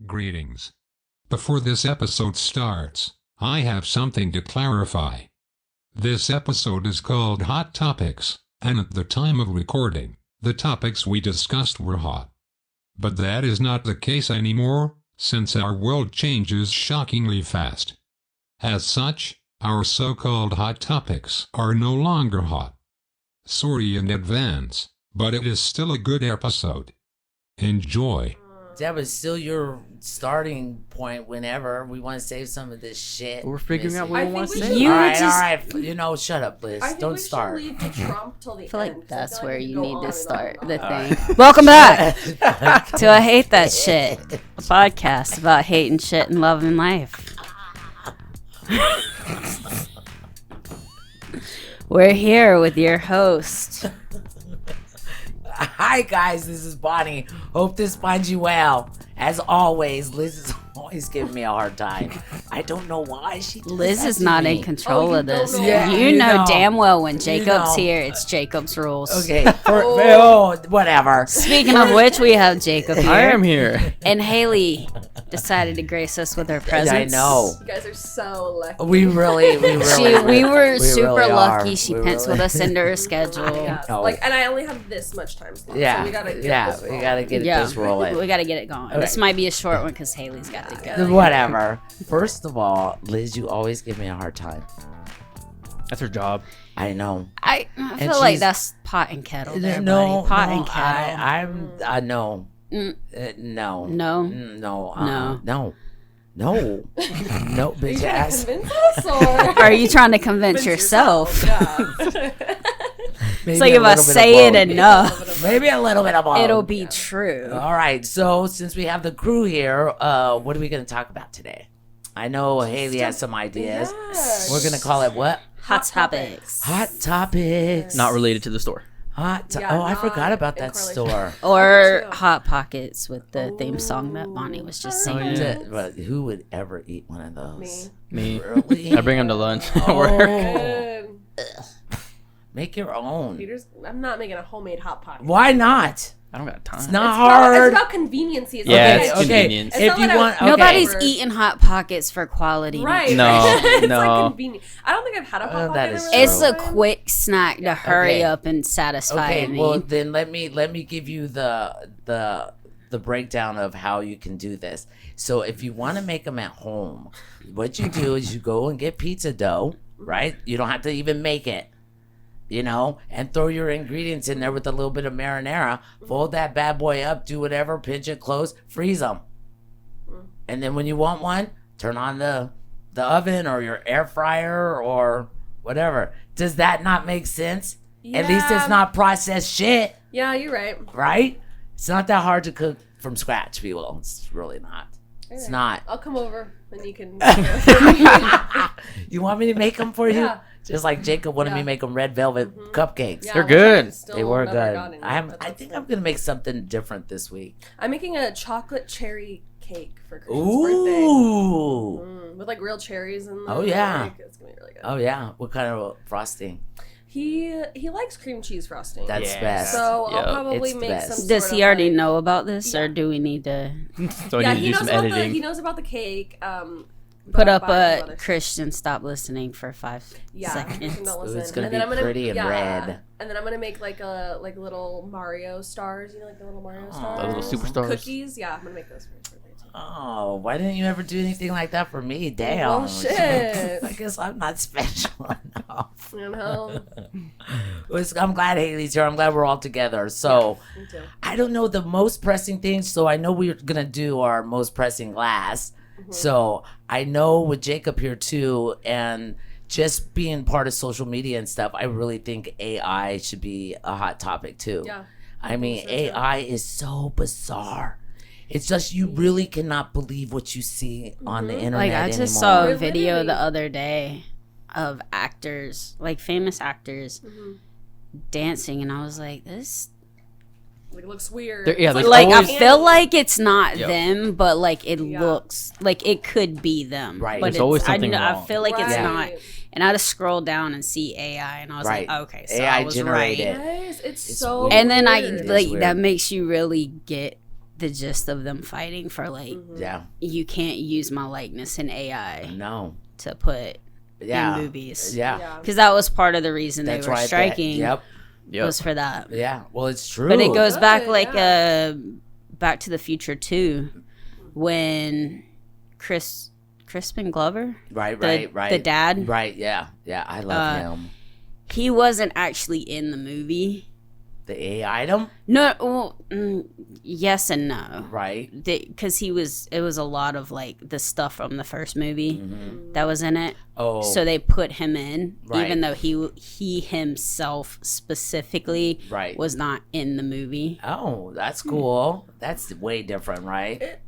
Greetings. Before this episode starts, I have something to clarify. This episode is called Hot Topics, and at the time of recording, the topics we discussed were hot. But that is not the case anymore, since our world changes shockingly fast. As such, our so-called hot topics are no longer hot. Sorry in advance, but it is still a good episode. Enjoy. That was still your starting point whenever we want to save some of this shit. We're figuring out what we want to say. All right. You know, shut up, Liz. Don't start. I think we should leave the Trump till the I feel end. like that's I feel where like we you go need on to and start on the and on. thing. Welcome back to I Hate That Shit, a podcast about hating shit and loving life. We're here with your host. Hi, guys. This is Bonnie. Hope this finds you well. As always, Liz is always giving me a hard time. I don't know why she does Liz that is to not me. in control of this. know. Yeah, you you know know. damn well when Jacob's know. here, it's Jacob's rules. Okay. Whatever. Speaking of which, we have Jacob here. I am here. And Haley decided to grace us with her presence. I know. You guys are so lucky. We really We were we super really lucky. are. She We penciled really- us into her schedule. Yeah. No. And I only have this much time slot. Yeah. So we gotta get this we rolling. gotta get this rolling. We got to get it going. Okay. This might be a short one because Haley's got to go. Whatever. First of all, Liz, you always give me a hard time. That's her job. I know. I And feel like she's- that's pot and kettle there, No, buddy. Pot no, and kettle. I'm no. Mm. No. No? No. No, Are you bitch trying ass. to convince us or? Are you trying to convince yourself? Yeah. Maybe So a you little must bit say of it both. enough. Maybe a little bit of both. It'll be true. All right. So since we have the crew here, what are we going to talk about today? I know Haley has some ideas. Yes. We're going to call it what? Hot topics. Hot topics. Not related to the store. Yeah, I not forgot about in that correlation. store. Or Too. Hot Pockets with the theme song that Bonnie was just singing. yeah. But who would ever eat one of those? Me. Me. Really? I bring them to lunch at work. Oh, Good. make your own. I'm not making a homemade hot pocket. Why not? I don't got time. It's not It's hard. about convenience. It's Yeah, not it's that I- convenient. It's If not you that I- want, okay. Nobody's eating Hot Pockets for quality. Right. No, right. It's no. like convenient. I don't think I've had a hot that pocket in is a really It's long a time. quick snack to hurry Okay. up and satisfy Okay, me. well then let me give you the breakdown of how you can do this. So if you want to make them at home, what you do is you go and get pizza dough, right? You don't have to even make it, and throw your ingredients in there with a little bit of marinara. Fold that bad boy up, do whatever, pinch it close, freeze them, and then when you want one, turn on the oven or your air fryer or whatever. Does that not make sense? At least it's Yeah. not processed shit. Yeah, you're right. Right? It's not that hard to cook from scratch, people. It's really not. It's not. I'll come over and you can. You want me to make them for you? Yeah. Just like Jacob wanted me to make them red velvet cupcakes. Yeah, They're which I've good. still They were never good. gotten I yet, but think that's I'm gonna make something different this week. I'm making a chocolate cherry cake for Christian's birthday. Ooh. With like real cherries in the Oh, yeah. cake. It's gonna be really good. Oh yeah. What kind of frosting? He likes cream cheese frosting. That's Yes. best. so Yep. I'll probably It's the make best. some. Does sort he of, already like- know about this, or Yeah. do we need to So I Yeah, need to he do knows some about editing. he knows about the cake. put but up I'll buy a other- Christian stop listening for 5 Yeah, seconds? don't Ooh, listen. it's gonna And then be I'm gonna, pretty and red. And then I'm gonna make like little Mario stars. You know, like the little Mario stars. The little superstars. Cookies. Yeah, I'm gonna make those for his birthday too. Oh, why didn't you ever do anything like that for me? Damn. Well, shit. I guess I'm not special enough. You know. I'm glad Haley's here. I'm glad we're all together. So, Me too. I don't know the most pressing things. So, I know we're going to do our most pressing last. So, I know with Jacob here too, and just being part of social media and stuff, I really think AI should be a hot topic too. Yeah. I mean, so, too. AI is so bizarre. It's just you really cannot believe what you see on the internet Like I just anymore. saw a We're video the literally- other day of actors, like famous actors, dancing, and I was like, this. Like it looks weird. Yeah, It's there's Like always- I feel like it's not Yep. them, but like it Yeah. looks like it could be them. Right. But There's it's, always I, something I wrong. feel like it's Yeah. not. And I had to scroll down and see AI, and I was Right. like, okay, so AI I was generated. right. Yes, it's It's so. weird. And then It is like weird. that makes you really get the gist of them fighting for like, Yeah. you can't use my likeness in AI No. to put Yeah. in movies. Yeah. Because that was part of the reason That's they were right. striking. Yep. Was for that. Yeah. Well, it's true. But it goes back Good, like Back to the Future 2 when Crispin Glover, Right. the dad, Right. Yeah. Yeah. I love him. he wasn't actually in the movie. The AI item. No, well, yes and no. Right. Because it was a lot of like the stuff from the first movie that was in it. Oh. So they put him in, Right. even though he himself specifically Right. was not in the movie. Oh, that's cool. That's way different, right?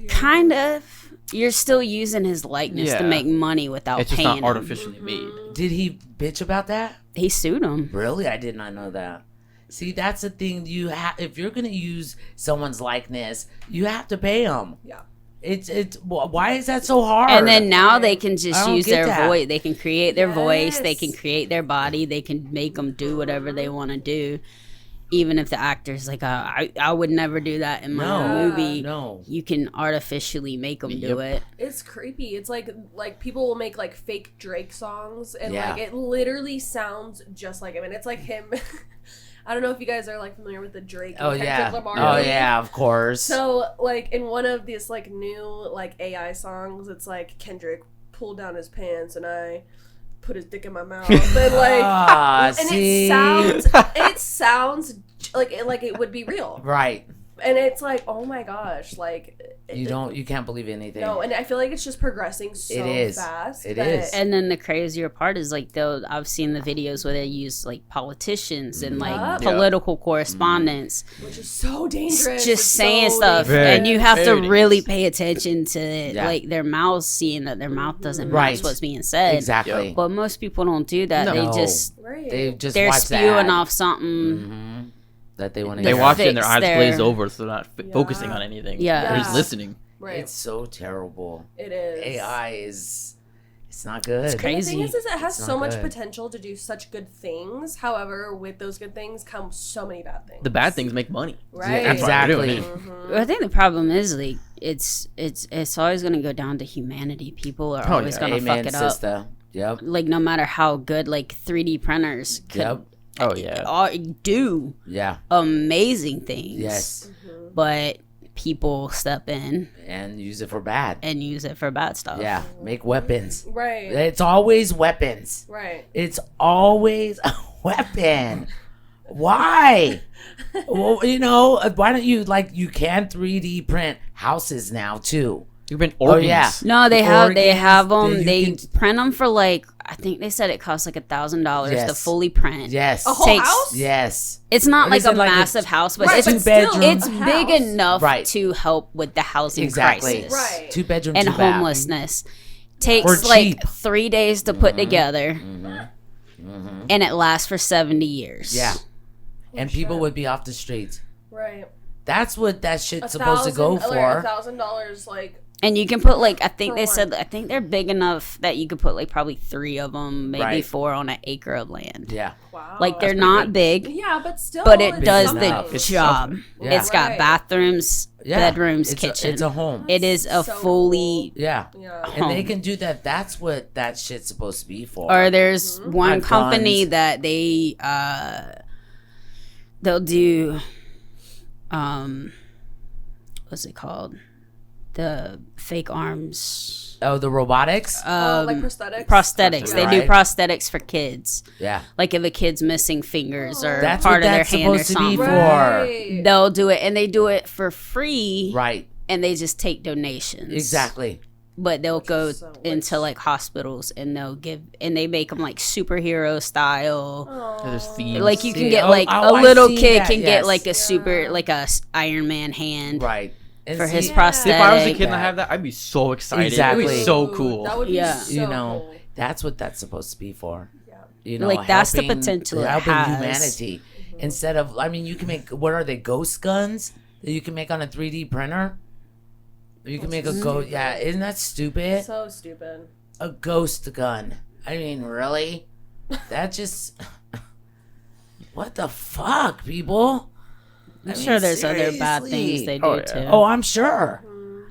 Kind of. You're still using his likeness to Yeah. make money without It's just paying not him. artificially made. Did he bitch about that? He sued him. Really? I did not know that. See, that's the thing. You have if you're gonna use someone's likeness, you have to pay them. Yeah. It's why is that so hard? And then now they can I just don't use get their that. voice. They can create their voice. They can Yes. create their body. They can make them do whatever they want to do. Even if the actor's like, I would never do that in my own movie. no. You can artificially make them do it. It's creepy. It's like people will make like fake Drake songs and Yeah. like it literally sounds just like him, and it's like him. I don't know if you guys are like familiar with the Drake and Oh Kendrick yeah. Lamar Oh movie. yeah. Of course. So like in one of these like new like AI songs, it's like Kendrick pulled down his pants and I put his dick in my mouth and like and see. it sounds like it would be real, Right. and it's like, oh my gosh, like You can't believe anything. no, and I feel like it's just progressing so It is. fast. It that- is. And then the crazier part is like, though, I've seen the videos where they use like politicians and like Yup. political correspondence which is so dangerous. just It's saying so stuff, Very- and you have to very really dangerous. pay attention to Yeah. like their mouths, seeing that their mouth doesn't Right. match what's being said. Exactly. But most people don't do that. No. They No. just Right. They're they're watch spewing that. off something. Mm-hmm. That they want to. They They watch it and their fix eyes their- glaze over, so they're not Yeah. focusing on anything. Yeah. They're just Yeah. listening. right. It's so terrible. It is. AI is. It's not good. It's And the thing crazy. is it has It's so not much good. potential to do such good things. However, with those good things come so many bad things. The bad things make money. right? That's why they're doing Exactly. it. I think the problem is like it's always gonna go down to humanity. People are always yeah. gonna Amen, fuck it up. sister. Yep. Like no matter how good like 3D printers could Yep. Oh yeah. do Yeah. amazing things. Yes. But people step in And use it for bad. and use it for bad stuff. Yeah. Make weapons. Right. It's always weapons. Right. It's always a weapon. Why? Well, why don't you you can 3D print houses now too? You've been Oh, organs. yeah. No, they have Organs, them. you They can- print them for like I think they said it costs like $1,000 to Yes. fully print. Yes. A whole Takes- house? Yes. It's not What like is a it, like a- massive house, but Right, it's but still, bedroom? it's a big house. enough Right. to help with the housing Exactly. crisis Right. 2-bedroom, and 2-bath. homelessness. For Takes cheap. like 3 days to put together, and it lasts for 70 years. Yeah. And people shit. would be off the streets. Right. That's what that shit's supposed to go for. $1,000 like And you can put like I think For they what? said I think they're big enough that you could put like probably 3 of them, maybe Right. 4 on an acre of land. Yeah. wow. Like they're pretty not good. big, yeah, but still but it it's does enough. the It's job. something. Yeah. It's got Right. bathrooms, Yeah. bedrooms, It's kitchen. it's a home. It is a So fully Yeah. Yeah. And they home. can do that. That's what that shit's supposed to be for. Or there's one Have company guns. that they'll do what's it called? The fake arms. Oh, the robotics? Like prosthetics. Prosthetics. They do Right. prosthetics for kids. Yeah. Like if a kid's missing fingers or That's part what of their that's hand or supposed to be something. for. Right. They'll do it and they do it for free Right. and they just take donations. Exactly. But they'll go so- into like hospitals and they make them like superhero style. Aw. There's themes. Like you can See, get oh, like oh, a I little see kid that, can yes. get like a super like a Iron Man hand Right. And for see, his Yeah. prosthetic. if I was a kid and I have that, I'd be so excited. It'd Exactly. be so Ooh, cool. That would be Yeah. so you know, cool. that's what that's supposed to be for. Yeah. Like, that's the helping- potential it helping has. humanity. Instead of, you can make, what are they, ghost guns that you can make on a 3D printer? You can make a ghost, yeah, isn't that stupid? So stupid. A ghost gun. I mean, really? That just, what the fuck, people? I'm sure there's other bad things they do Oh, yeah. too. Oh, I'm sure.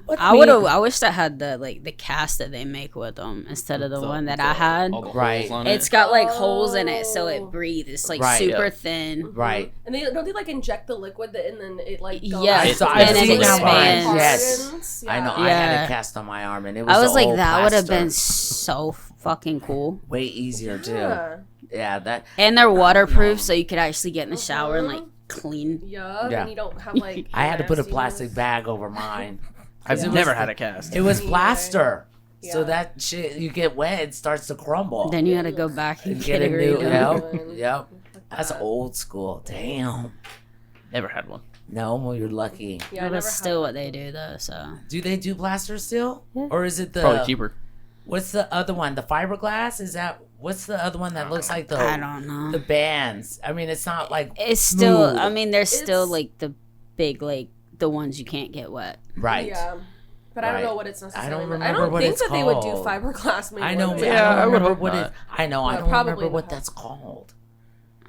But I wish that had the cast that they make with them instead of the one that I had. All the Right. holes on It's it. got like holes in it so it breathes. It's like Right. super Yeah. thin. Right. And don't they like inject the liquid and then it like goes Yes, I've and seen it that one. expands. Yes. I know. I had Yeah. a cast on my arm, and it was. I was the like, old that would have plaster. been so fucking cool. way easier too. Yeah. Yeah, that. And they're waterproof, so you could actually get in the shower and like clean. Yeah. Yeah. And you don't have like. I had to put a nastiness. plastic bag over mine. I've It never was- had a cast. It was Me plaster, so Yeah. that shit you get wet, it starts to crumble. Then you had to go back and Get get a it new. redone. Yep. Yep. Fuck That's that. old school. Damn. Never had one. No, well, you're lucky. Yeah, I But that's never still had what they do though. So Do they do plaster still, Yeah. or is it the? Probably cheaper. What's the other one? The fiberglass? Is that? What's the other one that looks like the? I don't know. The bands. I mean, it's not like It's still. smooth. I mean, there's still It's- like the big like the ones you can't get wet. right. Yeah. But I don't Right. know what it's necessarily. I don't I remember don't what think it's that they would do called. fiberglass. Maybe I know. ones. but Yeah, I don't I would remember hope what not. it. I know. I No, don't probably remember what not. that's called.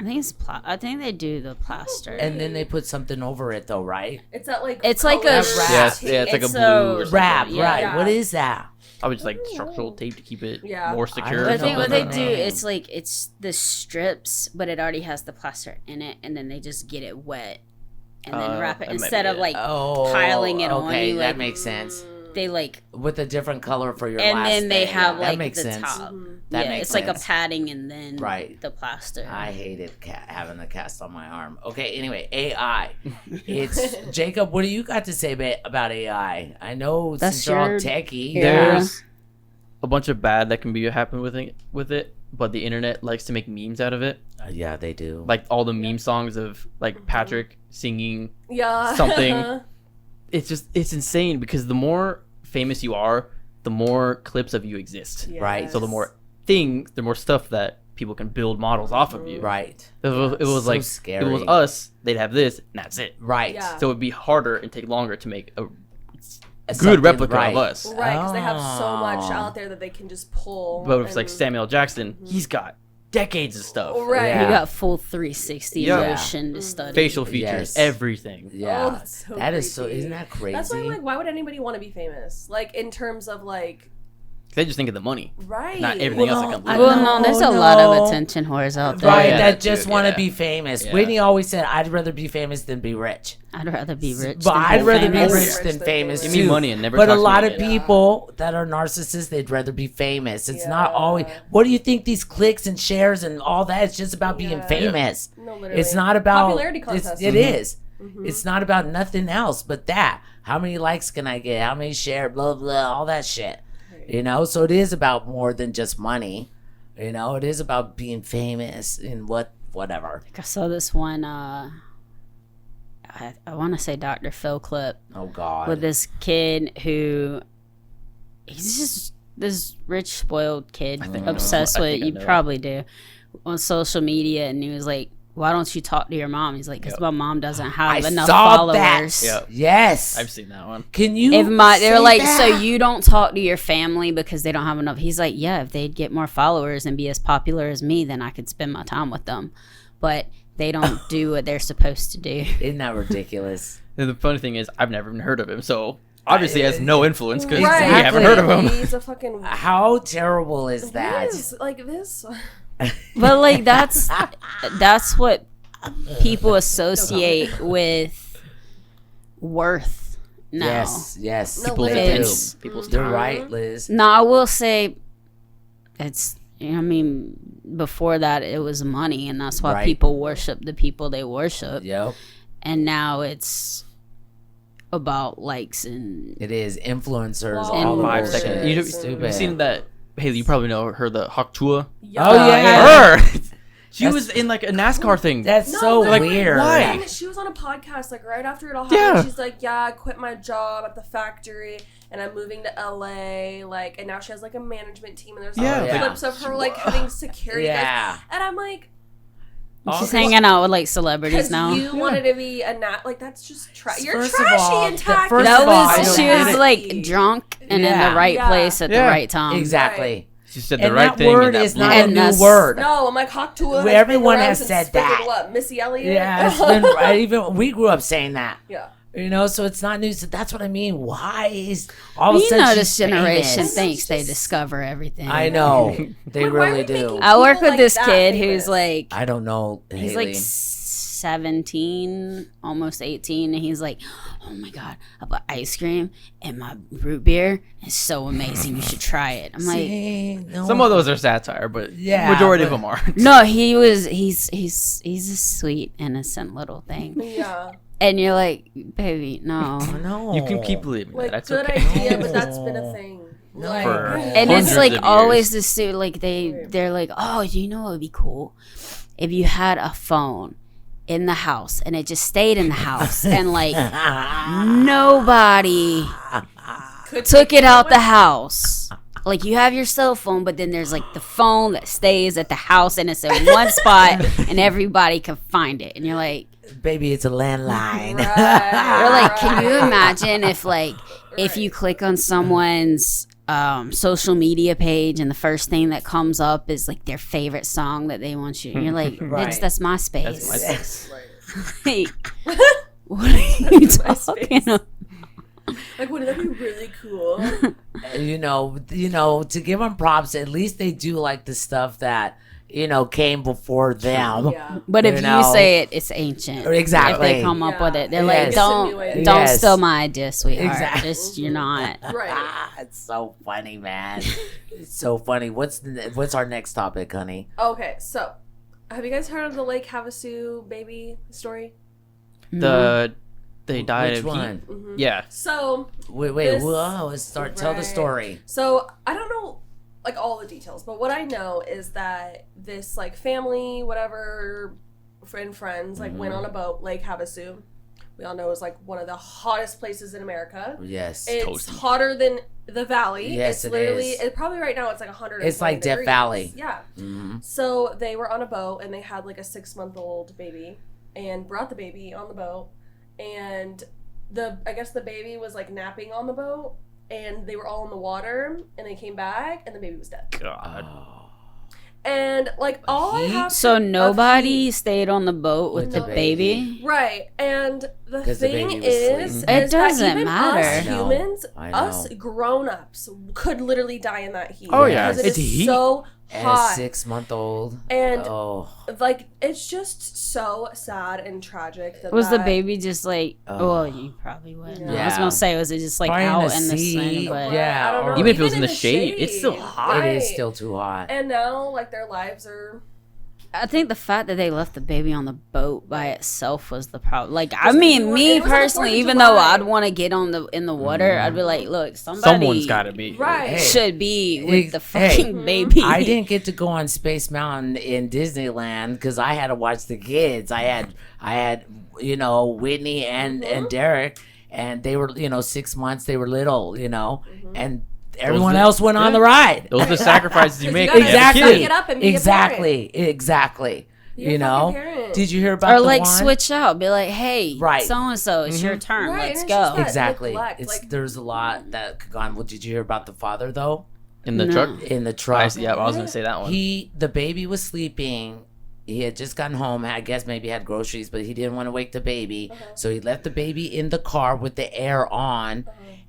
I think it's. I think they do the plaster. And then they put something over it, though, right? It's that like. It's like a colored wrap. Yes, yeah, it's like a It's blue a or something. Wrap, Yeah. right? Yeah. What is that? I was like structural tape to keep it Yeah. more I secure. don't I know think what the they do, name. it's like it's the strips, but it already has the plaster in it, and then they just get it wet and then wrap it that might instead be of it. like Oh, piling it on okay, you, that like- makes sense. they like, With a different color for your and last then they thing. have Yeah, that like makes the sense. top. That Yeah, makes it's like a sense. padding and then Right. the plaster. I hated having the cast on my arm. Okay, anyway, AI. It's Jacob. What do you got to say about AI? I know That's since you're all your- techie. Yeah. There's a bunch of bad that can be happen with it, but the internet likes to make memes out of it. Yeah, they do. Like all the meme songs of like Patrick singing. Yeah. Something. It's insane because the more famous you are, the more clips of you exist. Right. So the more things, the more stuff that people can build models off of you. Right. It was So like scary. if it was us, they'd have this, and that's it. Right. Yeah. So it'd be harder and take longer to make a Something good replica right. of us. Right, because they have so much Oh. out there that they can just pull. But it's like and- Samuel Jackson, he's got decades of stuff. Right. Yeah. You got full 360 Yeah. motion to study. Facial features, Yes. everything. Yeah. Oh, that's so That is so. creepy. Isn't that crazy? That's why I'm like, why would anybody want to be famous? Like in terms of like, They just think of the money. right? Not everything Well, else that comes I with Well, it. no, there's a No, lot no. of attention whores out there. Right, yeah, that that just too, want to yeah. be famous. Yeah. Whitney always said, "I'd rather be famous than be rich." I'd rather be rich. But than I'd rather be famous. rich Rich than than famous. famous. Give me too. money and never But a talk to me lot of again. people that are narcissists, they'd rather be famous. It's not Yeah. always. What do you think? These clicks and shares and all that. It's just about being Yeah. famous. No, literally. It's not about Popularity contest. It is. Mhm. It's not about nothing else but that. How many likes can I get? How many shares? Blah blah. All that shit. You know. So it is about more than just money. You know. It is about being famous and whatever. I saw this one. I want to say Dr. Phil clip Oh God. with this kid who he's just this rich spoiled kid think I know. obsessed I with think I you know. probably do on social media, and he was like, why don't you talk to your mom? He's like, because Yep. my mom doesn't I have enough saw followers. that. Yep. Yes. I've seen that one. Can you? If my they're say like, that? so you don't talk to your family because they don't have enough. He's like, yeah, if they'd get more followers and be as popular as me, then I could spend my time with them. But they don't do what they're supposed to do. Isn't that ridiculous? And the funny thing is, I've never even heard of him, so obviously he has no influence because Right. we haven't heard of him. He's a fucking. How terrible is that? This, like this. But like that's what people associate with worth now. Yes. No, People's literally. attention, It's- people's You're time. right, Liz. No, I will say it's. I mean, before that, it was money, and that's why Right. people worship the people they worship. Yep, And now it's about likes and it is influencers. Well, all the 5 bullshit. seconds. You- Stupid. You've seen that? Haley, you probably know her, the Haktua. Oh yeah, Her. She That's- was in like a NASCAR thing. that's No, so like, weird. why? And she was on a podcast like right after it all happened. Yeah. She's like, "Yeah, I quit my job at the factory and I'm moving to LA." Like, and now she has like a management team, and there's Yeah. all Yeah. clips of her like having security guards. Yeah. And I'm like, she's hanging out with like celebrities because now. you wanted to be a like that's just you're First of trashy all, and the tacky. first That of all, I was don't she get was it. like drunk and in Yeah. the right Yeah. place at the Yeah. right time. Exactly. She said the And right that thing. word and is that not blew a And new that's- word. No, I'm like Haktua. Well, everyone has said that. What, Missy Elliott? Yeah, it's been, even we grew up saying that. Yeah. You know, so it's not new. So that's what I mean. Why is all of a You sudden know, she's this generation famous? thinks they just- discover everything. I know they Why are really we do. making- I work People with like this that kid famous. who's like, I don't know. he's Haley. like 17, almost 18, and he's like, oh my god, I bought ice cream and my root beer is so amazing. You should try it. I'm like, See, no. Some of those are satire, but Yeah, majority of but- them are. no, he's a sweet, innocent little thing. Yeah. And you're like, baby, no. No, You can keep believing Like, that. That's good okay. idea, but that's been a thing. Like, For- And Hundreds it's like of always years. this suit, like they're like, oh, you know what would be cool if you had a phone in the house and it just stayed in the house and like nobody took it out the house. Like you have your cell phone, but then there's like the phone that stays at the house and it's in one spot and everybody can find it. And you're like, baby, it's a landline. Right. you're like, can you imagine if like if you click on someone's social media page and the first thing that comes up is like their favorite song that they want you, and you're like, Right. bitch, that's MySpace. That's my Like, what are you talking about? Like, wouldn't that be really cool? you know, to give them props, at least they do like the stuff that came before them. Yeah. But if you know. say it, it's ancient. Exactly. If they come up with it, they're Yes. like, It's a new don't idea. steal my idea, sweetheart. Exactly. Just you're not. Right. It's so funny, man. It's so funny. What's our next topic, honey? Okay, so have you guys heard of the Lake Havasu baby story? They died Which of one? heat. Yeah. So, Wait, This- whoa, let's start. Tell the Right. story. So I don't know like all the details, but what I know is that this like family, whatever, friends, like went on a boat, Lake Havasu. We all know is like one of the hottest places in America. Yes. It's Toasty. hotter than the valley. Yes, it's it literally is. It probably right now it's like 100. It's like Death Valley. Yeah. Mhm. So they were on a boat and they had like a 6-month-old baby and brought the baby on the boat, and I guess the baby was like napping on the boat, and they were all in the water, and they came back and the baby was dead. God. And like all I Heat? have So of nobody heat- stayed on the boat with With the the baby. right, and the 'Cause the thing baby was is, sleeping. It is that doesn't even matter. us I know. humans, I us know. grown-ups could literally die in that heat. Oh, yeah. because it It's is heat. so And hot. 6-month-old. And Oh. like it's just so sad and tragic that Was the that- baby just like? Oh. Well, you probably wouldn't. know. I was Yeah. gonna say, was it just like Probably in out the in the sea. sun? But Yeah, I don't know. or- Even if it was in in the shade, it's still hot. It is Right. still too hot. And now like their lives are I think the fact that they left the baby on the boat by itself was the problem. Like, I Just mean, because me it was on the personally, 4th of even though July. I'd want to get in the water, I'd be like, look, somebody Someone's got to be. right. Hey. should be with Hey, the fucking baby. I didn't get to go on Space Mountain in Disneyland because I had to watch the kids. I had Whitney and Derek, and they were 6 months. They were little, and everyone are- else went on the ride. Those are the sacrifices you make. gotta when you have a Exactly. kid. Get up and be a Exactly. You're a You know? fucking parent. Did you hear about Or the like one? switch out, be like, hey, Right. so and so, it's your turn. Right, Let's and it's just go. that- Exactly. neglect, It's like- there's a lot that could go on. Well, did you hear about the father though? In the No. truck? In the truck. Yeah, I was going to say that one. The baby was sleeping. He had just gotten home. I guess maybe had groceries, but he didn't want to wake the baby. So he left the baby in the car with the air on.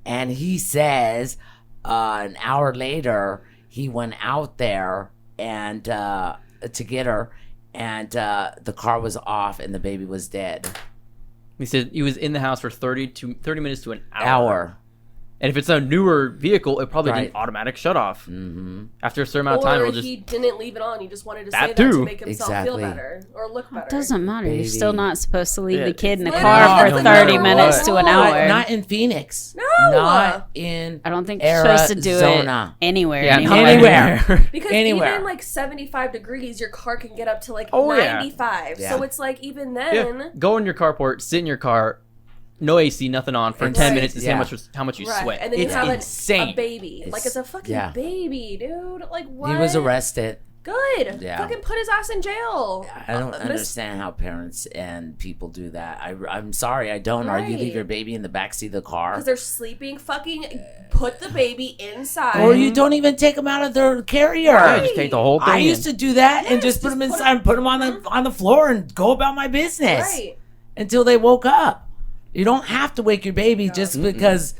And he says an hour later, he went out there and to get her. And the car was off and the baby was dead. He said he was in the house for 30 minutes to an hour. Hour. And if it's a newer vehicle, it probably Right. did automatic shut off. Mm-hmm. After a certain amount of time, Or it'll just. he didn't leave it on. He just wanted to That say that too. to make himself feel Exactly. better or look better. It doesn't matter. Baby. You're still not supposed to leave Yeah. the kid in the Literally, car no for matter 30 what. minutes to an No. hour. Not in Phoenix. No. Not in I don't think you're supposed to do it Arizona. anywhere. Yeah, anymore. not Anywhere. Because Anywhere. even like 75 degrees, your car can get up to like Oh, yeah. 95. Yeah. So it's like even Yeah. then. Go in your carport, sit in your car, no AC, nothing on for 10 Right. minutes to see Yeah. how much you Right. sweat. And then It's you have insane. a baby. Like it's a fucking yeah. baby, dude. Like what? He was arrested. Good. Yeah. Fucking put his ass in jail. I don't understand how parents and people do that. I'm sorry, I don't. Are you leave Right. your baby in the backseat of the car? Because they're sleeping. Fucking put the baby inside. Or you don't even take them out of their carrier. Yeah, just take the whole thing. I used to do that and Yes, just put just them put inside and put them on the floor and go about my business Right. until they woke up. You don't have to wake your baby just because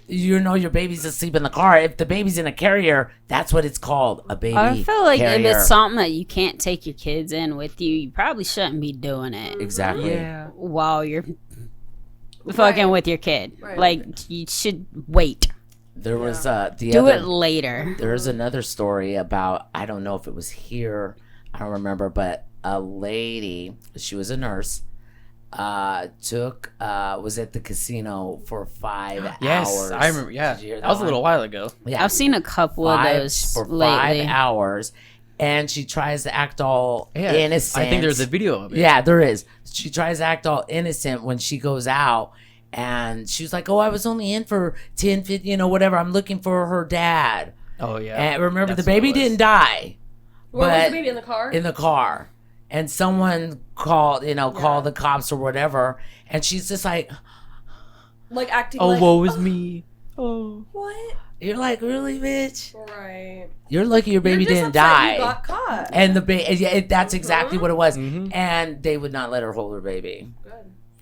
you know your baby's asleep in the car. If the baby's in a carrier, that's what it's called, a baby I feel like carrier. if it's something that you can't take your kids in with you, you probably shouldn't be doing it Exactly. Yeah. while you're fucking with your kid. Right. Like, you should wait. There was Do it later. There's another story about, I don't know if it was here, I don't remember, but a lady, she was a nurse, was at the casino for 5 Yes, hours. I remember. Yeah, Did you hear that was a one? little while ago. Yeah. I've seen a couple of those for lately. 5 hours, and she tries to act all Yeah, innocent. I think there's a video of it. Yeah, there is. She tries to act all innocent when she goes out, and she's like, "Oh, I was only in for 10, 15, whatever. I'm looking for her dad." Oh yeah. And remember, That's the baby what it was. didn't die. Where was But- the baby in the car? In the car, and someone called the cops or whatever, and she's just like, like acting Oh, like, woe is me. Oh. what? "You're like, really, bitch? Right. You're lucky your baby You're just didn't upset die." You got caught. And that's exactly what it was. Mhm. And they would not let her hold her baby. Good.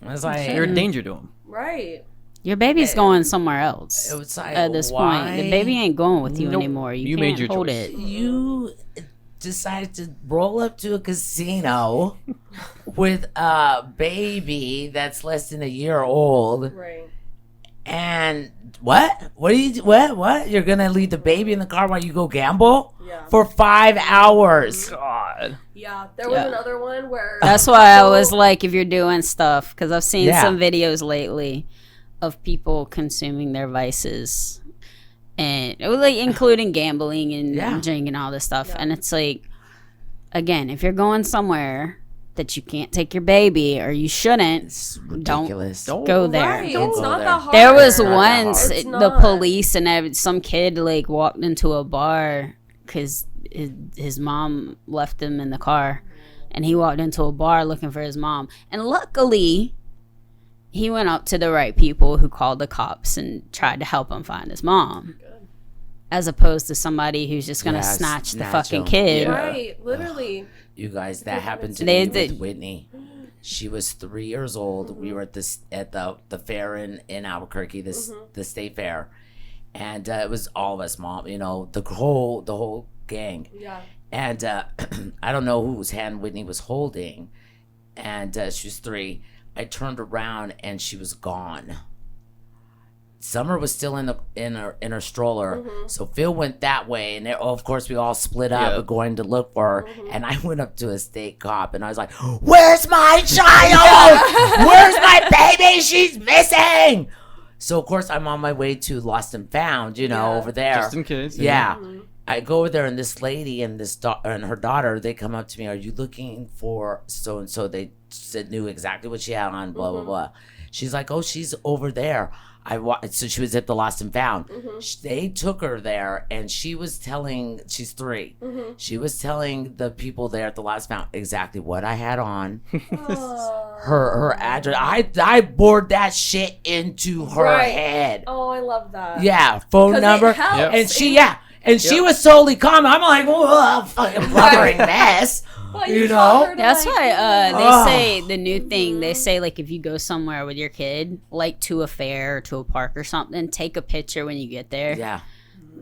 I was like, You're a danger to him. Right. Your baby's going somewhere else it was like, at this why? point. The baby ain't going with you Nope. anymore. You You can't made your hold choice. it. You decided to roll up to a casino with a baby that's less than a year old, Right. and what? What? You're gonna leave the baby in the car while you go gamble Yeah. for 5 hours? God. Yeah. There was Yeah. another one where. That's why I was like, if you're doing stuff, because I've seen Yeah. some videos lately of people consuming their vices, and like including gambling and Yeah. drinking all this stuff. Yeah. And it's like, again, if you're going somewhere that you can't take your baby or you shouldn't, It's ridiculous. Don't go there. Right. Don't It's go not there. that hard. There was Not that once hard. It's the not. police and some kid like walked into a bar because his mom left him in the car, and he walked into a bar looking for his mom, and luckily he went up to the right people who called the cops and tried to help him find his mom, as opposed to somebody who's just gonna Yeah, snatch the snatch fucking him. kid. Yeah. Right. Literally. You guys, that happened to They me did- with Whitney. She was 3 years old. We were at the fair in Albuquerque, the state fair, and it was all of us, mom. The whole gang. Yeah. And I don't know whose hand Whitney was holding, and she was 3. I turned around and she was gone. Summer was still in her stroller, so Phil went that way, and of course we all split up Yeah. going to look for her. And I went up to a state cop, and I was like, "Where's my child? Where's my baby? She's missing!" So of course I'm on my way to Lost and Found, Yeah. over there. Just in case. Yeah. I go over there, and this lady and and her daughter, they come up to me. "Are you looking for so and so?" They knew exactly what she had on. Blah blah blah. She's like, "Oh, she's over there." So she was at the Lost and Found. They took her there, and she was telling. She's 3. She was telling the people there at the Lost and Found exactly what I had on. her address. I bored that shit into her Right. head. Oh, I love that. Yeah, phone 'Cause it number. helps. Yep. And she was solely calm. I'm like, "Whoa, fucking blubbering mess." Well, You taught know? her to, That's like, why they Ugh. say the new thing. They say like if you go somewhere with your kid, like to a fair or to a park or something, take a picture when you get there. Yeah,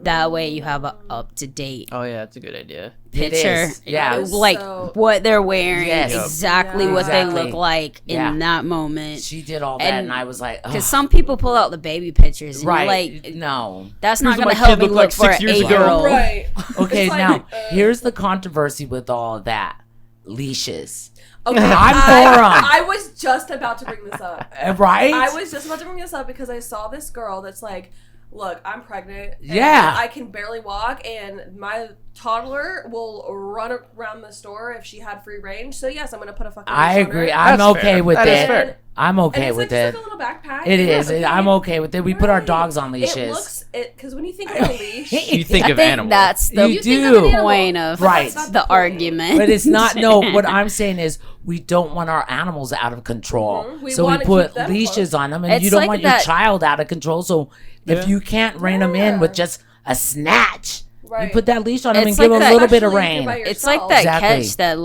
That way you have a up to date Oh yeah, that's a good idea. it picture. is. Yeah, It is Like so- what they're wearing, Yes. exactly Yeah. what they Exactly. look like Yeah. in that moment. she did all that, and, And- I was like, Because "Ugh." some people pull out the baby pictures, and Right? you're like, No. that's not Here's going to what my help kid me looked look like for 6 an years ago. 8-year-old. Right. Okay, It's like, now here's the controversy with all of that: leashes. Okay, I'm for 'em. I was just about to bring this up. Right? I was just about to bring this up because I saw this girl that's like, "Look, I'm pregnant. And Yeah. I can barely walk, and my toddler will run around the store if she had free range. So yes, I'm gonna put a fucking. I leash on agree. her." I'm That's okay fair. with That is it. fair. I'm okay and it's with like it. just like a little backpack. It and is. yeah, I'm okay with it. We put our Right. dogs on It leashes. looks because when you think of a leash, You think I of think animals. that's the You think of do. an animal, point of but Right. that's not the point. argument. But it's not. No, what I'm saying is we don't want our animals out of control. We So we wanna put keep them leashes close. on them, and It's you don't like want that- your child out of control. So if Yeah. you can't rein them in with just a snatch, you Right. put that leash on them and It's give like them a that- little bit of Especially if you're rein. by It's like yourself. that Exactly. catch that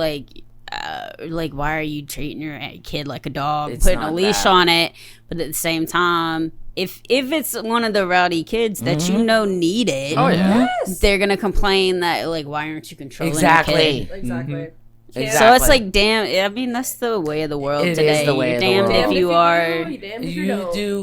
like why are you treating your kid like a dog, It's putting a not leash that. on it, but at the same time, if it's one of the rowdy kids that you know need it, Oh yeah. Yes. they're gonna complain that like why aren't you controlling Exactly. your kid? Exactly. Exactly. So it's like damn. I mean that's the way of the world It is today. the way You're of the damned world. if you are. you damned if you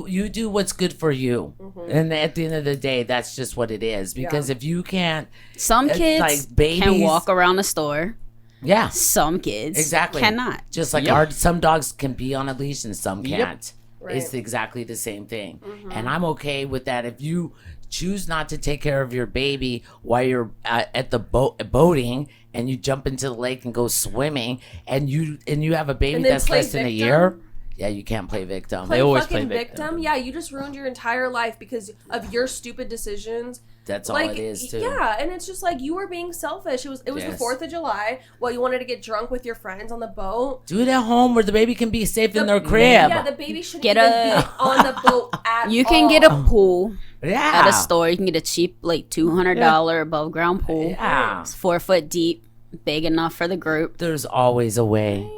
you don't. do what's good for you, and at the end of the day, that's just what it is. Because if you can't, Some It's kids like babies- can walk around the store. yeah, Some kids exactly, cannot. Just like Yep. some dogs can be on a leash and some Yep. can't. Right. It's exactly the same thing, and I'm okay with that. If you choose not to take care of your baby while you're at the boating and you jump into the lake and go swimming and you have a baby And then that's play less than a victim? year, yeah, you can't play victim. Play always fucking play victim. victim. Yeah, you just ruined your entire life because of your stupid decisions. That's all Like it is too. yeah, and it's just like you were being selfish. It was the Yes. 4th of July. Well, you wanted to get drunk with your friends on the boat. Do it at home where the baby can be safe in their crib. Yeah, the baby shouldn't Get even a- be on the boat at You can all. get a pool Yeah. at a store. You can get a cheap like $200 above ground pool. Yeah. It's 4 foot deep, big enough for the group. There's always a way. Right.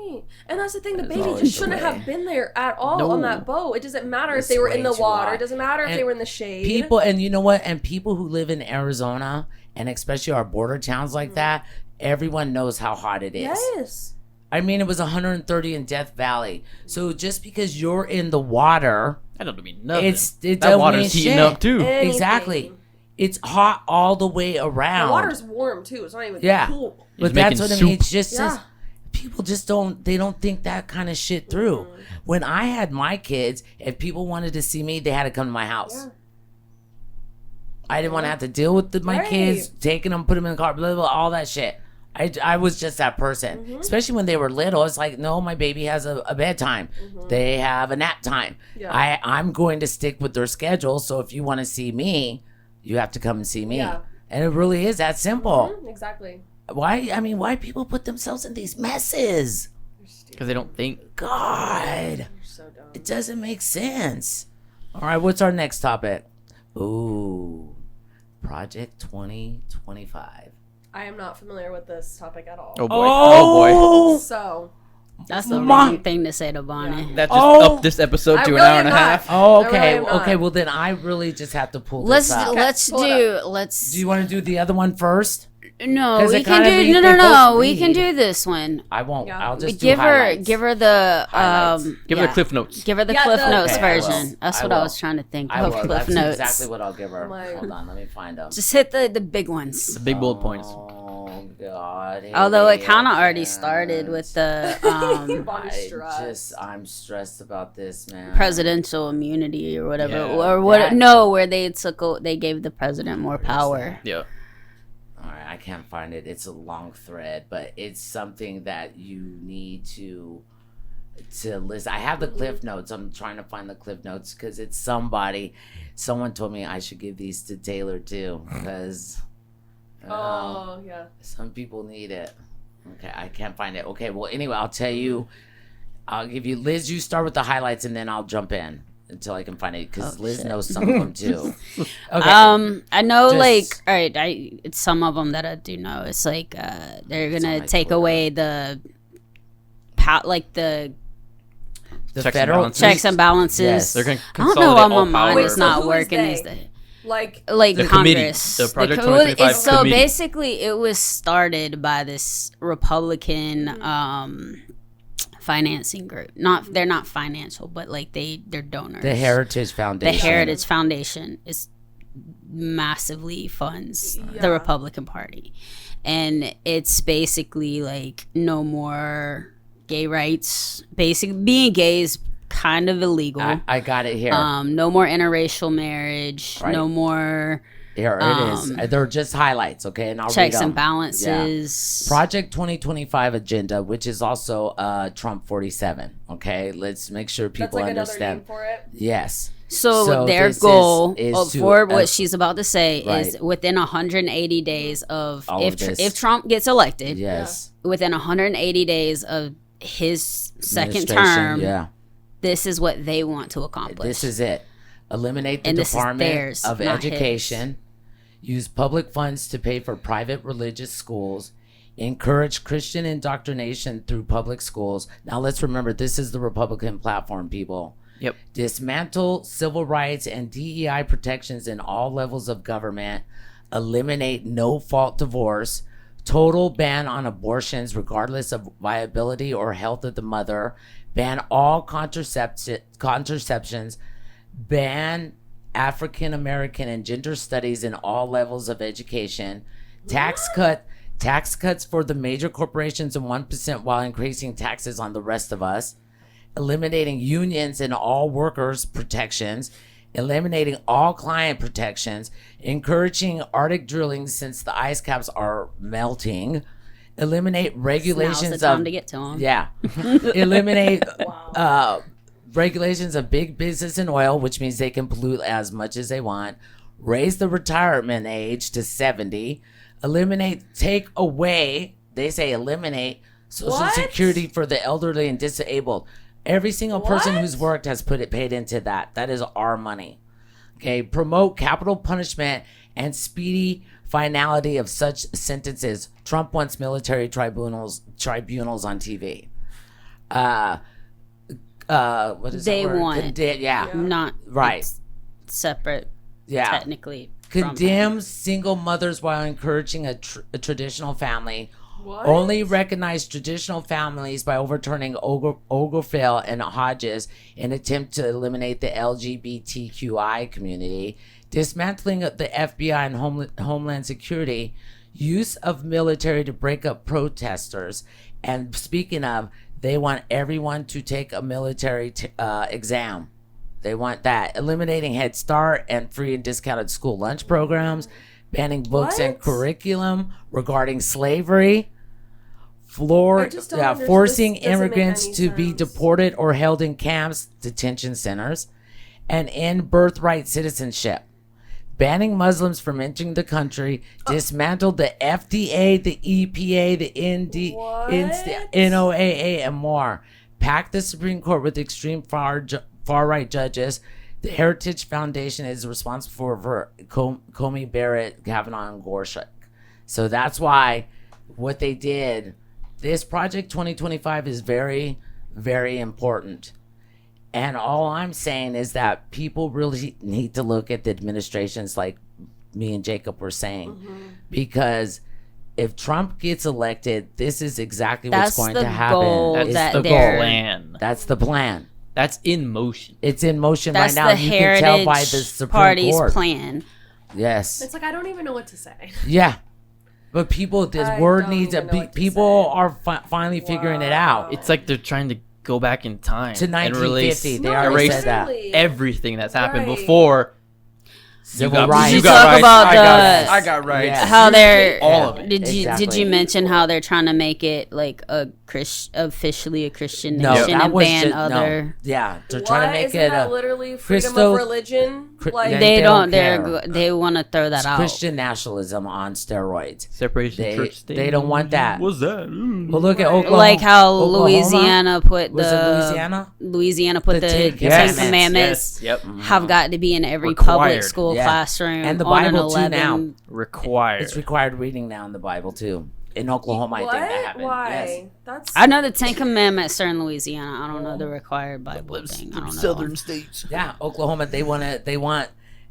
And that's the thing. The There's baby always just a shouldn't way. have been there at all No. on that boat. It doesn't matter It's if they were in way the too water. hot. It doesn't matter if And they were in the shade. People, and you know what? And people who live in Arizona, and especially our border towns like that, everyone knows how hot it is. Yes. I mean, it was 130 in Death Valley. So just because you're in the water, That don't mean nothing. it that doesn't water's mean heating shit. up too. Anything. Exactly. It's hot all the way around. The water's warm too. It's not even Yeah. cool. But He's that's making what I mean. soup. It's just Yeah. people just don't think that kind of shit through. When I had my kids, if people wanted to see me, they had to come to my house. Yeah. I didn't want to have to deal with my Right. kids, taking them, put them in the car, blah, blah, blah, all that shit. I was just that person, especially when they were little. It's like, no, my baby has a bedtime. They have a nap time. Yeah. I'm going to stick with their schedule. So if you want to see me, you have to come and see me. Yeah. And it really is that simple. Exactly. Why people put themselves in these messes? Because they don't think. God, You're so dumb. it doesn't make sense. All right, what's our next topic? Ooh, Project 2025. I am not familiar with this topic at all. Oh boy. Oh boy. So That's the Ma- wrong thing to say to Bonnie. That just Oh. upped this episode I to really an hour and a am not. half. Oh, I okay, really am okay. not. Well, then I really just have to pull Let's this up. let's pull it do let's Do you want to do the other one first? no 'Cause we it can kinda do read- no they no no both we can read. do this one. I won't. Yeah. I'll just Give do her highlights. give her the Highlights. Give her yeah. the Cliff Notes. Give her the Yeah, Cliff the- Notes Okay, I will. version. That's I what I will. was trying to think I of. will. Cliff That's Notes. exactly what I'll give her. my- Hold on, let me find them. Just hit the big ones. The big bullet points. Oh God. here Although it we kind of are. already started with the Bonnie's stressed. I'm stressed about this, man. presidential immunity or whatever, Yeah, or what? that- No, where they gave the president more power. Yeah. All right, I can't find it. It's a long thread, but it's something that you need to listen. I have the Cliff Notes. I'm trying to find the Cliff Notes because it's someone told me I should give these to Taylor too because Oh yeah. some people need it. Okay, I can't find it. Okay, well, anyway, I'll tell you. I'll give you, Liz, you start with the highlights and then I'll jump in until I can find it because Oh, Liz shit. knows some of them too. Okay. I know, Just- like, all right, it's some of them that I do know. It's like they're It's on gonna my take Twitter. away the the the Checks and federal balances. checks and balances. Yes. They're going to I don't know consolidate why all my mind power. is not So who is working they? these days. Like Like The committee, Congress, the Project co- 2025 it's- so committee. basically, it was started by this Republican financing group. They're not financial, but like they're donors. The Heritage The Foundation. Heritage Foundation is massively funds Yeah. the Republican Party, and it's basically like no more gay rights. Basically, being gay is kind of illegal. I got it here. No more interracial marriage. Right. No more Here it is. They're just highlights, okay? And I'll checks read and them. balances. Project 2025 agenda, which is also Trump 47. Okay, let's make sure That's people like understand. another name for it. Yes. So their this goal is to, for what she's about to say is right. within 180 days of All of this. if Trump gets elected, Yes. within 180 days of his second Administration, term, Yeah. this is what they want to accomplish. This is it. Eliminate the And this is Department theirs, of not Education. Use public funds to pay for private religious schools. Encourage Christian indoctrination through public schools. Now let's remember, this is the Republican platform, people. Yep. Dismantle civil rights and DEI protections in all levels of government. Eliminate no-fault divorce. Total ban on abortions regardless of viability or health of the mother. Ban all contraceptions. Ban African American and gender studies in all levels of education. Tax cuts for the major corporations and 1% while increasing taxes on the rest of us. Eliminating unions and all workers protections. Eliminating all client protections. Encouraging Arctic drilling since the ice caps are melting. Eliminate regulations Now's the time of to get to 'em. yeah. Eliminate regulations of big business and oil, which means they can pollute as much as they want. Raise the retirement age to 70. Take away, they say eliminate Social What? Security for the elderly and disabled. Every single person What? who's worked has paid into that. That is our money. Okay. Promote capital punishment and speedy finality of such sentences. Trump wants military tribunals on TV. What is They that word? want- Yeah. Not Right. it's separate Yeah. technically. from Condemns single mothers while encouraging a traditional family. What? Only recognize traditional families by overturning Obergefell and Hodges in attempt to eliminate the LGBTQI community. Dismantling of the FBI and Homeland Security. Use of military to break up protesters. And speaking of, they want everyone to take a military exam. They want that. Eliminating Head Start and free and discounted school lunch programs. Banning books and What? curriculum regarding slavery. I just don't understand. Forcing This doesn't make immigrants any to be sense. deported or held in camps, detention centers. And end birthright citizenship. Banning Muslims from entering the country. Dismantle the FDA, the EPA, the NOAA, and more. Pack the Supreme Court with extreme far-right judges. The Heritage Foundation is responsible for Comey Barrett, Kavanaugh, and Gorsuch. So that's why what they did, this Project 2025 is very, very important. And all I'm saying is that people really need to look at the administrations like me and Jacob were saying. Because if Trump gets elected, this is exactly That's what's going the to happen. goal. That's that the they're- plan. That's the plan. That's in motion. It's in motion That's right now. the You can tell Heritage by the Supreme Party's Court. plan. Yes. It's like I don't even know what to say. Yeah. But people, this I word don't needs even know what to people say. are finally figuring it Wow. out. It's like they're trying to go back in time To and 1950, release they already erase said that. literally. everything that's happened Right. before. Civil rights. Did you got talk rights, about I got rights. Yeah. how they're All of it. Did you Exactly. mention how they're trying to make it like officially a Christian No, nation that and was ban just, other? no. Yeah, they're trying to What? make Isn't it that a literally freedom Christo- of religion? Like, They They don't don't. care. They want to throw that out. Christian nationalism on steroids. Separation of church state. They don't want that. What's that? Well, look at Right. Oklahoma. Like how Oklahoma? Louisiana put Was the it Louisiana? put The the Ten Ten Commandments. Commandments Yes. Yep. have got to be in every Required. public school Yeah. classroom And the on an Bible too 11. now. Required. It's required reading now in the Bible too. In Oklahoma, I what? think that happened. Why? Yes. That's I know the Ten Commandments are in Louisiana. I don't know the required Bible thing. I don't know. states. Yeah, Oklahoma. They want.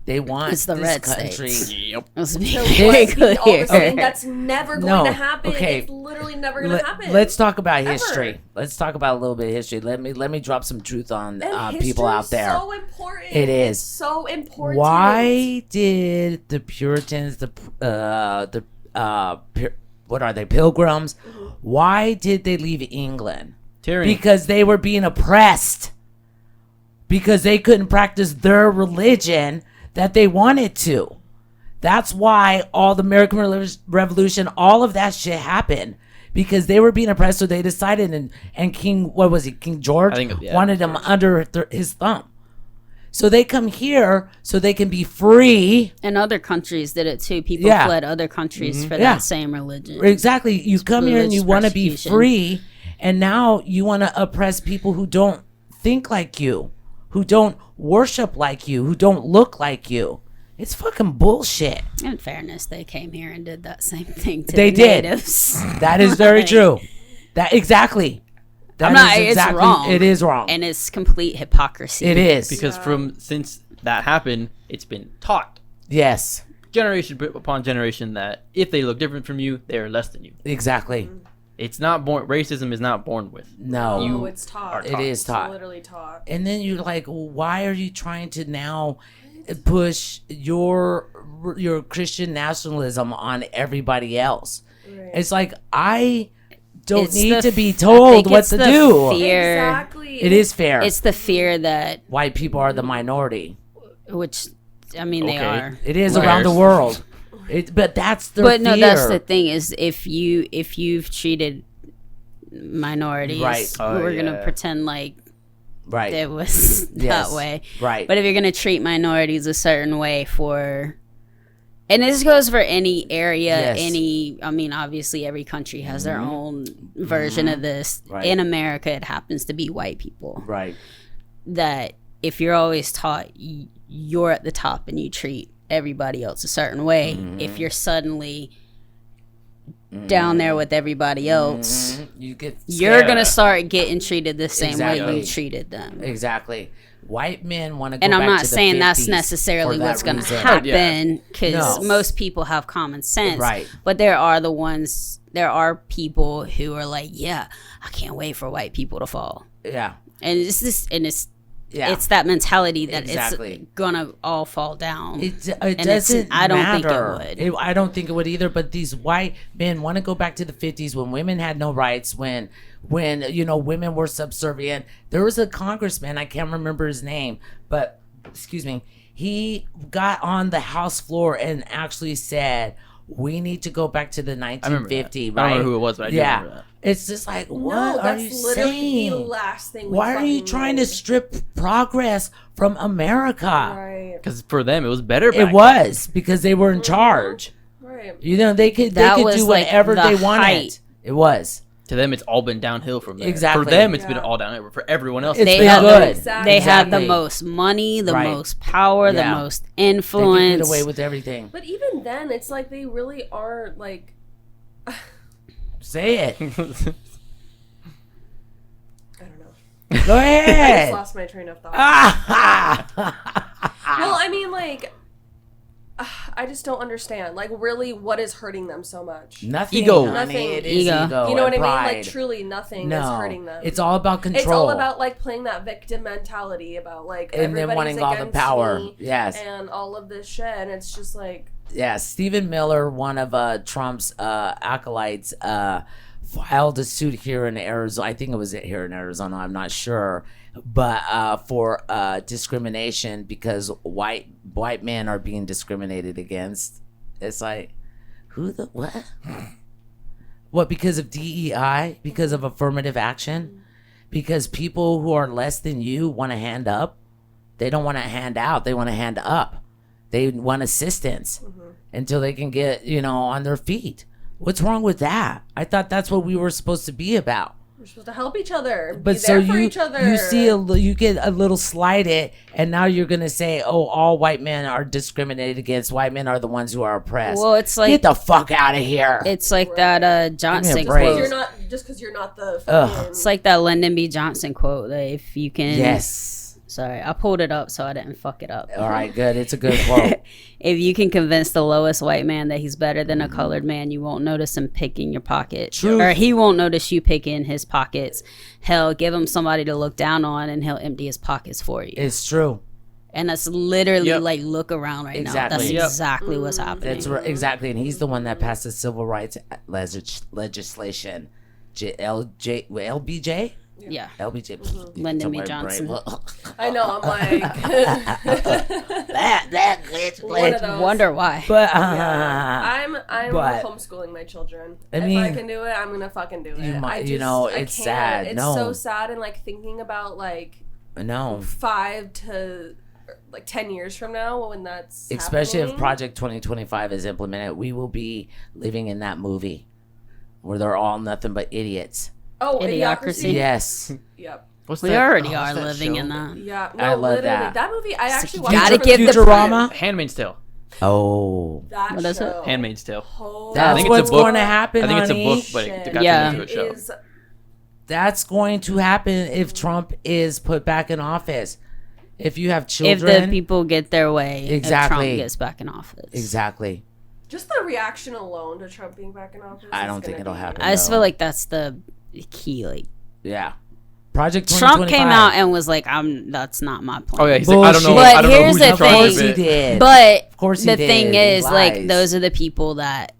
It's the this red country. states. Yep. Let's be So very what? good All the same, here. that's never going No, to happen. okay. It's literally never going to happen. Let's talk about Ever. history. Let's talk about a little bit of history. Let me drop some truth on And people out history's there. So important. It is. It's so important. Why did the Puritans, what are they, Pilgrims? Why did they leave England? Tyranny. Because they were being oppressed. because they couldn't practice their religion that they wanted to. That's why all the American Revolution, all of that shit happened. Because they were being oppressed, so they decided, and King, what was he, King George, wanted them under his thumb. So they come here so they can be free. And other countries did it too. People fled other countries for that same religion. Exactly. You come here and you want to be free, and now you want to oppress people who don't think like you, who don't worship like you, who don't look like you. It's fucking bullshit. In fairness, they came here and did that same thing to the natives. That is very true. That exactly. It's wrong. It is wrong. And it's complete hypocrisy. It is. Because since that happened, it's been taught. Yes. Generation upon generation that if they look different from you, they are less than you. Exactly. It's not born. Racism is not born with. No. It's taught. It is taught. It's literally taught. And then you're like, why are you trying to now push your Christian nationalism on everybody else? Right. It's like, I don't It's need the to be I told think what it's to the do. Fear, Exactly. It is fair. It's the fear that, White people are the minority. which, I mean, they Okay. are. It is Where's- around the world. But that's the But no, fear. that's the thing is if you've treated minorities, Right. we're gonna yeah. pretend like Right. it was Yes. that way. Right. But if you're gonna treat minorities a certain way and this goes for any area, Yes. I mean, obviously every country has their own version of this. Right. In America, it happens to be white people. Right. That if you're always taught you're at the top and you treat everybody else a certain way, if you're suddenly down there with everybody else, you're gonna start getting treated the same way Exactly. you treated them. Exactly. White men want to go And I'm back not to the saying that's 50s necessarily for that what's going to reason. happen because No. most people have common sense. Right. But there are people who are like, yeah, I can't wait for white people to fall. Yeah. And it's Yeah. it's that mentality that Exactly. it's gonna all fall down. It it's- doesn't I don't think it matter. would. I don't think it would either. But these white men want to go back to the 50s when women had no rights, when women were subservient. There was a congressman, I can't remember his name, but excuse me, he got on the House floor and actually said, "We need to go back to the 1950." I don't remember who it was, but I do remember that. It's just like, what No, are that's you literally saying? the last thing. Why are you fucking trying to need. strip progress from America? Right. Because for them, it was better back It was because they were in charge. Right. They could That was do like whatever the they wanted. height. It was. To them, it's all been downhill from there. Exactly. For them, it's been Yeah. all downhill. For everyone else, It's They been have good. Exactly. They have the Exactly. most money, the Right. most power, the Yeah. most They can influence. get away with everything. But even then, it's like they really aren't like. Say it. I don't know. Go I just ahead. lost my train of thought. Ah! Well, I mean, like, I just don't understand. Like, really, what is hurting them so much? Nothing. Ego. Honey. Nothing. It is Ego. ego. You know what I and mean? pride. Like, truly, nothing is No, hurting them. it's all about control. It's all about like playing that victim mentality about like and then everybody's wanting all the against power. me Yes. and all of this shit, and it's just like Yeah, Stephen Miller, one of Trump's acolytes, filed a suit here in Arizona. I think it was here in Arizona. I'm not sure, but for discrimination because white men are being discriminated against. It's like, who the what? What, because of DEI? Because of affirmative action? Because people who are less than you want a hand up? They don't want a hand out. They want a hand up. They want assistance until they can get, on their feet. What's wrong with that? I thought that's what we were supposed to be about. we're supposed to help each other, But be so there for each other. you get a little slighted, and now you're gonna say, "Oh, all white men are discriminated against. White men are the ones who are oppressed." Well, it's like get the fuck out of here. it's like that Johnson break. quote. Because you're not the. Ugh. fucking- It's like that Lyndon B. Johnson quote that if you can. Yes. Sorry, I pulled it up so I didn't fuck it up. All right. Good. It's a good quote. If you can convince the lowest white man that he's better than a colored man, you won't notice him picking your pocket. Truth. Or he won't notice you picking his pockets. Hell, give him somebody to look down on and he'll empty his pockets for you. It's true. And that's literally Yep. like, look around right now. Exactly. That's Yep. exactly what's happening. That's right. Exactly. And he's the one that passed the civil rights legislation. LBJ. Yeah. LBJ. Lyndon B. Johnson. I know. I'm like that glitch. one of those. Wonder why. But I'm but- homeschooling my children. I If mean, I can do it, I'm gonna fucking do it. It's I can't. sad. It's No. so sad, and like thinking about like no. 5 to like 10 years from now when that's Especially if happening. Project 2025 is implemented, we will be living in that movie where they're all nothing but idiots. Oh, Idiocracy. Yes. Yep. What's We that- already what's are that living show? in that. Yeah. No, I love literally, that. movie I actually You watched. gotta it for give the Futurama. Handmaid's Tale. Oh. that What is it? show. Handmaid's Tale. Holy That's think it's a what's book. going to happen, I think it's a honey. book, but it got Yeah. turned into a show. Is That's going to happen if Trump is put back in office. If you have If children. the people get their way, Exactly. if Trump gets back in office. Exactly. just the reaction alone to Trump being back in office. I is don't think gonna it'll be- happen. I just No. feel like that's the key. Like Yeah. Project Trump came 2025. out and was like, That's not my plan." Oh yeah, he's like, I don't know. Bullshit. I don't But know here's who's the in Of charge course of he it. did. But Of course he the did. thing He is, like, lies. those are the people that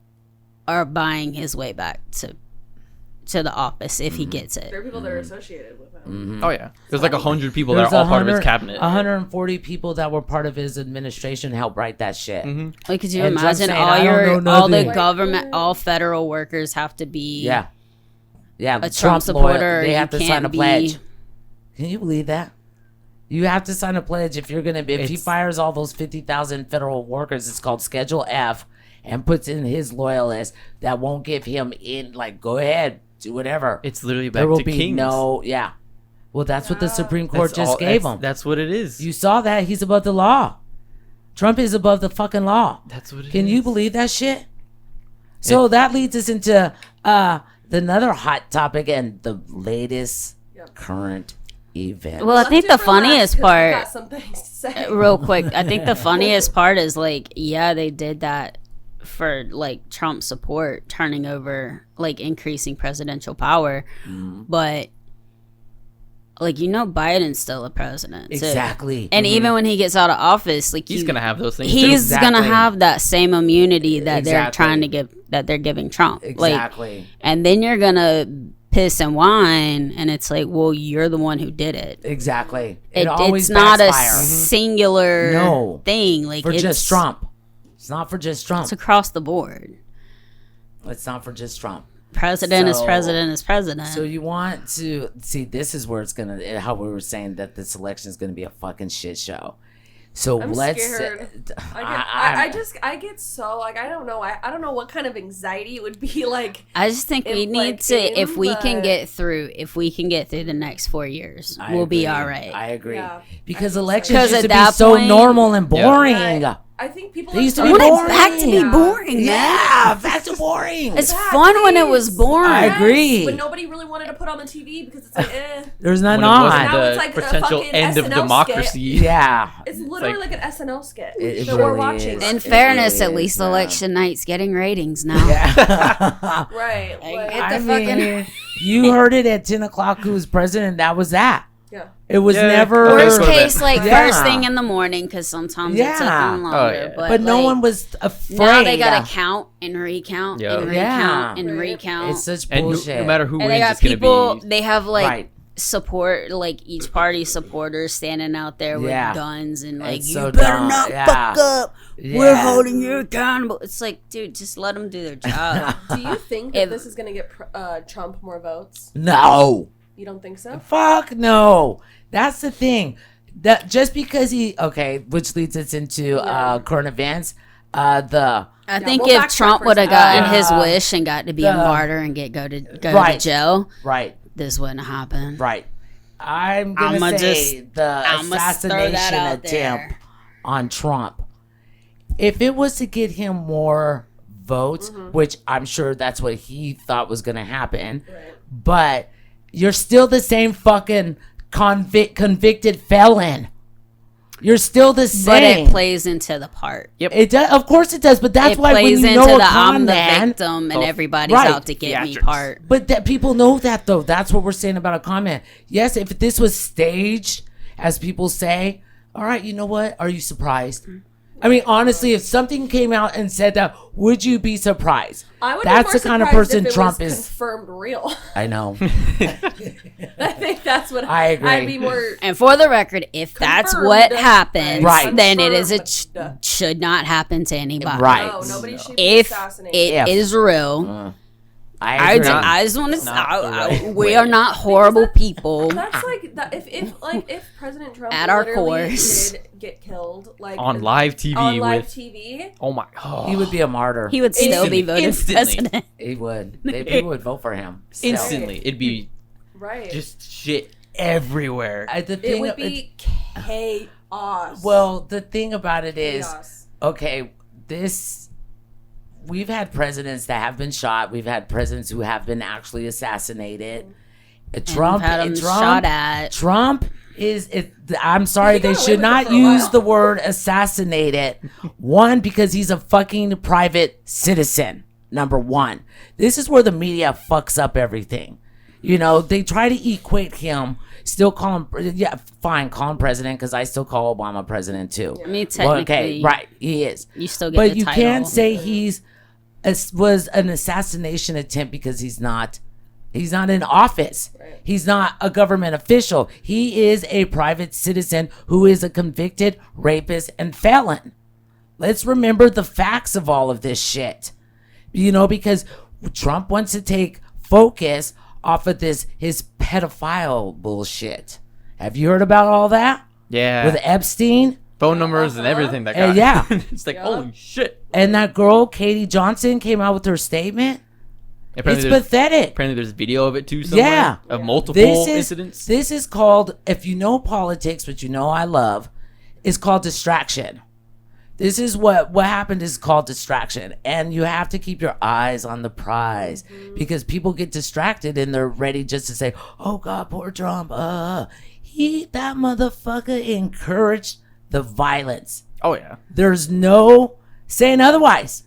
are buying his way back to the office if he gets There are it. people that are associated with him. Oh yeah, there's like 100 people that There's are all part of his cabinet. 140 people that were part of his administration helped write that shit. Like, could you And Trump's imagine saying, "I don't know all the nothing." government, all federal workers have to be Yeah. Yeah. a Trump supporter? Loyal, they You have to sign can't a be- pledge. Can you believe that? You have to sign a pledge if you're gonna be. If he It's- fires all those 50,000 federal workers, it's called Schedule F, and puts in his loyalists that won't give him in. Like, go ahead, do whatever. It's literally There back will to be kings. no. Yeah. Well, that's what the Supreme That's Court just all- gave that's- him. That's what it is. You saw that he's above the law. Trump is above the fucking law. That's what it is. Can you believe that shit? So that leads us into another hot topic and the latest current event. Well, I think the Let's do it for last, funniest 'cause we part, got some things to say. real quick, I think the funniest part is like, yeah, they did that for like Trump support, turning over, like increasing presidential power, but like Biden's still a president, too. Exactly. And even when he gets out of office, like He's gonna have those things. he's too. gonna Exactly. have that same immunity that they're Exactly. trying to give, that they're giving Trump. Like, Exactly. and then you're gonna piss and whine, and it's like, well, you're the one who did it. Exactly. It It's always not a backfires. singular No. thing. Like, For it's just Trump. It's not for just Trump. It's across the board. It's not for just Trump. President is So- president is president. So you want to see, this is where it's gonna, how we were saying that this election is gonna be a fucking shit show. So I'm let's scared. I get so like I don't know. I don't know what kind of anxiety it would be like. I just think we It, need like, to, if we can but- get through the next 4 years, I we'll be agree. all right. I agree. Yeah. Because I think so. elections 'Cause used at to be that so point- normal and boring. I think people They used to are be I want boring. it back to be boring, man. Yeah, back to boring. It's fun when it was boring. I agree. But nobody really wanted to put on the TV because it's like, There's When none it wasn't Now on. it's the like a potential fucking end of SNL democracy. Yeah. It's literally like- like an SNL skit It that we're really watching. is. In It fairness, really at is, least man. election night's getting ratings now. Yeah. Right. Like, get I the fucking- mean, you heard it at 10 o'clock who was president. That was that. yeah. It was Yeah. never. Worst That's what I case, like Yeah. first thing in the morning, because sometimes it took Yeah. them longer. Oh, yeah. But no like, one was afraid. Now they gotta count and recount Yeah. and recount Yeah. and Right. recount. It's such And bullshit. no matter who And they wins, got it's gonna people. be. They have like Right. support, like each party supporters standing out there with Yeah. guns and like, It's you so better dumb. not Yeah. fuck up. Yeah. We're holding you accountable. It's like, dude, just let them do their job. Do you think that If- this is going to get Trump more votes? No. You don't think so? Fuck no. That's the thing. That just because he which leads us into current events. I think we'll if backtrack Trump for a would have second. gotten his wish and got to be a martyr and go to Right. jail, Right. this wouldn't happen. Right. I'm gonna I'ma say the I'ma throw that assassination out attempt there. on Trump. If it was to get him more votes, which I'm sure that's what he thought was gonna happen, but you're still the same fucking convicted felon. You're still the same. But it plays into the part. It does, of course it does, but that's It why when plays you into know a the I'm con the man, victim and everybody's right, out to get me theatrics. part. but that people know that though. That's what we're saying about a comment. Yes, if this was staged, as people say, all right, you know what? Are you surprised? I mean, honestly, if something came out and said that, would you be surprised? I would That's be more the kind of surprised person if it Trump was is. confirmed real. I know. I think that's what I agree. I'd be more. And for the record, if that's Confirmed, what happens, Right. then it is Confirmed. should not happen to anybody. Right. No, nobody should be If assassinated. it is real, I agree. I just want to. not the right We way. are not horrible people. That's like that. If President Trump At our literally cores. did get killed, like On live TV on live with. TV, Oh my. Oh. He would be a martyr. He would still be voted Instantly. president. He would. People would vote for him. So. Instantly. It'd be right? just shit everywhere. The it thing, would be chaos. well, the thing about it is, chaos. okay, we've had presidents that have been shot. We've had presidents who have been actually assassinated. Trump, had him shot at. Trump I'm sorry, He they got away should with it not for a use while. the word assassinated. One, because he's a fucking private citizen. Number one. This is where the media fucks up everything. You know, they try to equate him, still call him, yeah, fine, call him president, because I still call Obama president too. I mean, Well, technically, okay, right, he is. you still get But the you title. can't say was an assassination attempt because he's not in office. Right. He's not a government official. He is a private citizen who is a convicted rapist and felon. Let's remember the facts of all of this shit. You know, because Trump wants to take focus off of his pedophile bullshit. Have you heard about all that? Yeah. With Epstein? Phone numbers and everything that got. yeah. It's like, holy shit. And that girl, Katie Johnson, came out with her statement. Apparently It's pathetic. apparently there's video of it too somewhere. Yeah. Of multiple incidents. This is called, if you know politics, which you know I love, is called distraction. This is what happened is called distraction. And you have to keep your eyes on the prize because people get distracted and they're ready just to say, oh God, poor Trump. That motherfucker encouraged the violence. Oh yeah. There's no saying otherwise.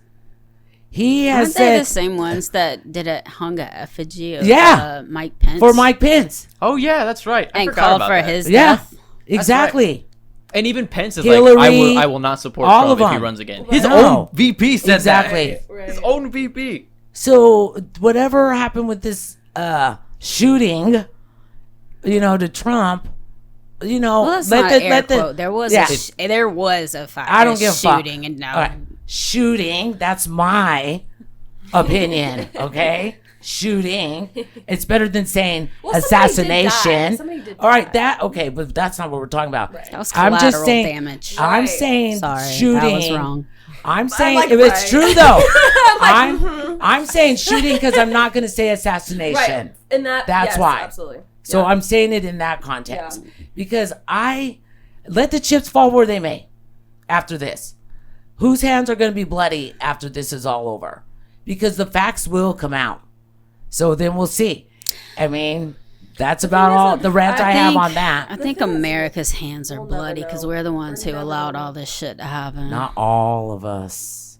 He has Aren't they said the same ones that did a hung a effigy of Yeah. Mike Pence for Mike Pence. Oh yeah, that's right. I and forgot called about for that. his Yeah, death? exactly. And even Pence is Hillary, like, I will not support all Trump of if he them. runs again. Right. His No. own VP said Exactly. that. Right. His own VP. So whatever happened with this shooting, to Trump, Well, that's not air quote. There was there was a fire. I don't give a fuck. shooting, and now All right. Shooting, that's my opinion, okay? Shooting. It's better than saying Well, somebody did die. assassination. Somebody did All right, die. okay, but that's not what we're talking about. Right. that was I'm collateral just saying damage. I'm Right. saying Sorry, shooting. that was wrong. I'm saying like if it's right. true though. I'm saying shooting because I'm not going to say assassination. Right. And that's That's why. Absolutely. So Yeah. I'm saying it in that context Yeah. because I let the chips fall where they may after this. Whose hands are going to be bloody after this is all over? Because the facts will come out. So then we'll see. I mean, that's about all the rant I have on that. I think America's hands are We'll never bloody because know. we're the ones who We're never allowed gonna all this shit to happen. Not all of us.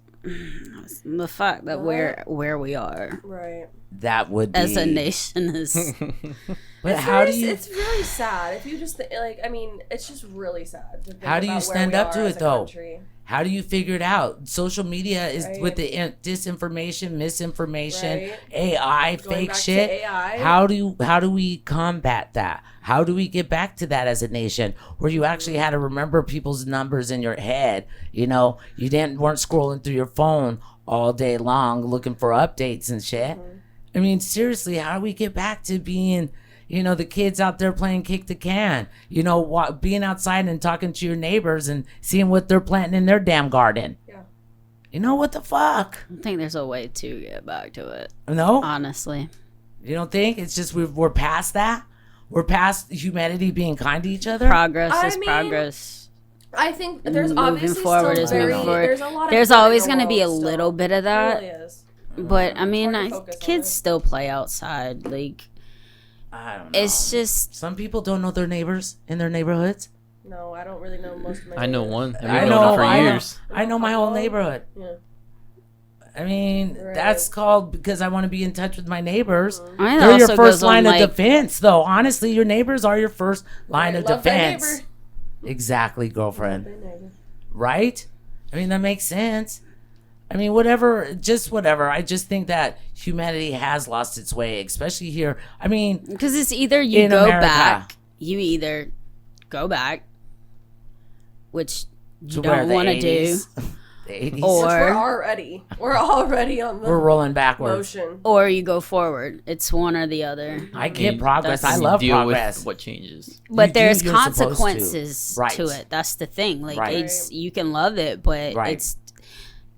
The fact that we're where we are Right. That would be. as a nation is. But how do you? It's really sad if you just it's just really sad. To think How do you about where stand we up are to as it, a though? country. How do you figure it out? Social media is Right. with the disinformation, misinformation, Right. AI, Going fake back to shit. AI. How do we combat that? How do we get back to that as a nation where you actually had to remember people's numbers in your head? You weren't scrolling through your phone all day long looking for updates and shit. Mm-hmm. I mean, seriously, how do we get back to being, the kids out there playing kick the can, being outside and talking to your neighbors and seeing what they're planting in their damn garden? Yeah. What the fuck? I think there's a way to get back to it. No? Honestly, You don't think? It's just we're past that? We're past humanity being kind to each other? progress I is mean, progress. I think there's Moving obviously forward still is very, moving forward. there's a lot of There's good in always the going to be a world little still. bit of There that, really is. but I mean, hard to focus on kids it. still play outside. Like I don't know. it's just Some people don't know their neighbors in their neighborhoods. No, I don't really know most of my I know neighbors. one. And I we've know, known her for I know. years. I know my whole neighborhood. Yeah. I mean, Right. that's called because I want to be in touch with my neighbors. I They're your also first goes on, line of like, defense, though. Honestly, your neighbors are your first line of Love thy defense. neighbor. Exactly, girlfriend. Thy neighbor. Right? I mean, that makes sense. I mean, whatever, just whatever. I just think that humanity has lost its way, especially here. I mean, Because it's either you in go America. back, you either go back, which you to where don't the want to do, 80s the 80s. Or- We're already on the we're rolling backwards. motion. or you go forward. It's one or the other. I get mean, progress. I that's- love deal progress. with what changes. But You do, there's you're supposed to. consequences Right. to it. That's the thing. Like Right. it's you can love it, but Right.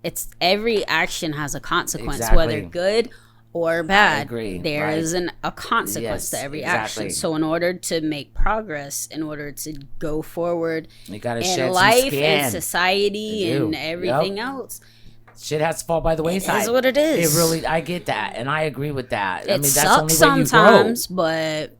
it's every action has a consequence, Exactly. whether good or bad. agree. There Right. is a consequence Yes, to every exactly. action. So in order to make progress, in order to go forward You gotta in shed some life skin. and society You do. and everything Yep. else, Shit has to fall by the wayside. is what it is. It really, I get that, and I agree with that. it I mean, that's the sucks only way you sometimes, but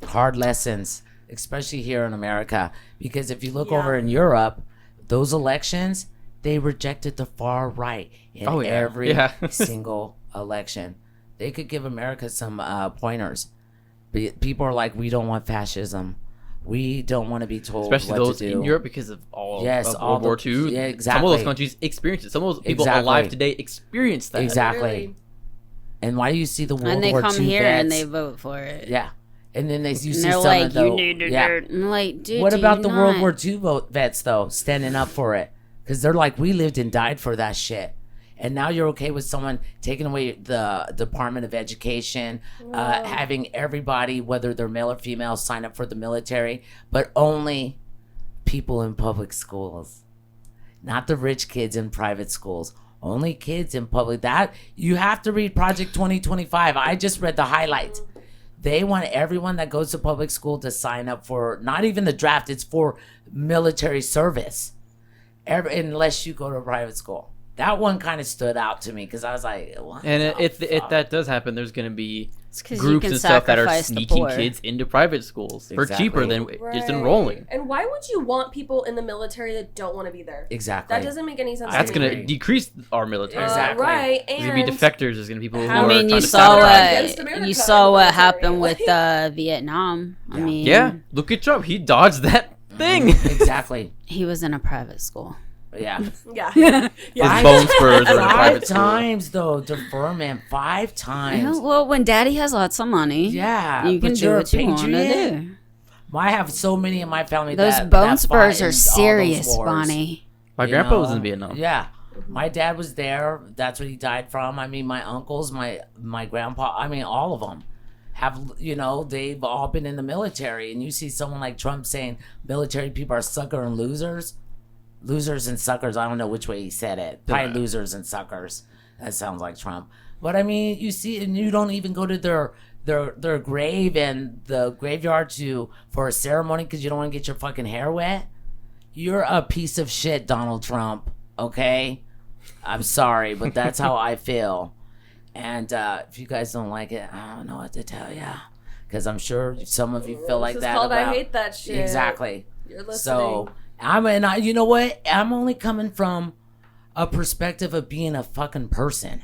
grow. Hard lessons, especially here in America, because if you look Yeah. over in Europe, those elections, they rejected the far right in Oh, yeah. every Yeah. single election. They could give America some pointers. But people are like, we don't want fascism. We don't want to be told Especially what those to do. in Europe because of all Yes, of all World War the- II. yeah, Some of exactly. those countries experienced it. Some of those people Exactly. alive today experienced that. Exactly. Really. And why do you see the World and they War come II here vets? and they vote for it. Yeah. And then you And see they're some like, of the, you need to yeah. do it. I'm like, dude, What do about you the World not? War II vets though, standing up for it? Because they're like, we lived and died for that shit. And now you're okay with someone taking away the Department of Education, having everybody, whether they're male or female, sign up for the military, but only people in public schools, not the rich kids in private schools. Only kids in public. That you have to read Project 2025. I just read the highlights. They want everyone that goes to public school to sign up for not even the draft. It's for military service, unless you go to a private school. That one kind of stood out to me because I was like, what And the if fuck? that does happen, there's going to be 'cause you groups can and stuff that are sacrifice the sneaking poor. kids into private schools for Exactly. cheaper than just Right. enrolling. And why would you want people in the military that don't want to be there? Exactly. That doesn't make any sense. That's to going me. to decrease our military. Exactly. Right. There's And going to be defectors. There's going to be people who I are I mean, trying you to saw sabotage. Against what America you saw in what the happened military. with Vietnam. I Yeah. mean, Yeah, look at Trump. He dodged that thing. Exactly. he was in a private school. Yeah. yeah. His bone spurs are in Five private school. times though, deferment. 5 times. Well, when Daddy has lots of money, Yeah. you can but do you're a what you want to patriot? do. I have so many in my family Those that bone that spurs fought in all are those serious, wars. Bonnie. My You grandpa was know? in Vietnam. Yeah. My dad was there. That's what he died from. I mean, my uncles, my grandpa, I mean, all of them have, they've all been in the military. And you see someone like Trump saying military people are sucker and losers. Losers and suckers. I don't know which way he said it. Probably losers and suckers. That sounds like Trump. But I mean, you see, and you don't even go to their grave and the graveyard for a ceremony because you don't want to get your fucking hair wet. You're a piece of shit, Donald Trump. Okay, I'm sorry, but that's how I feel. And if you guys don't like it, I don't know what to tell you, because I'm sure some of you feel like This is that. called about, I hate that shit. Exactly. You're listening. So you know what? I'm only coming from a perspective of being a fucking person.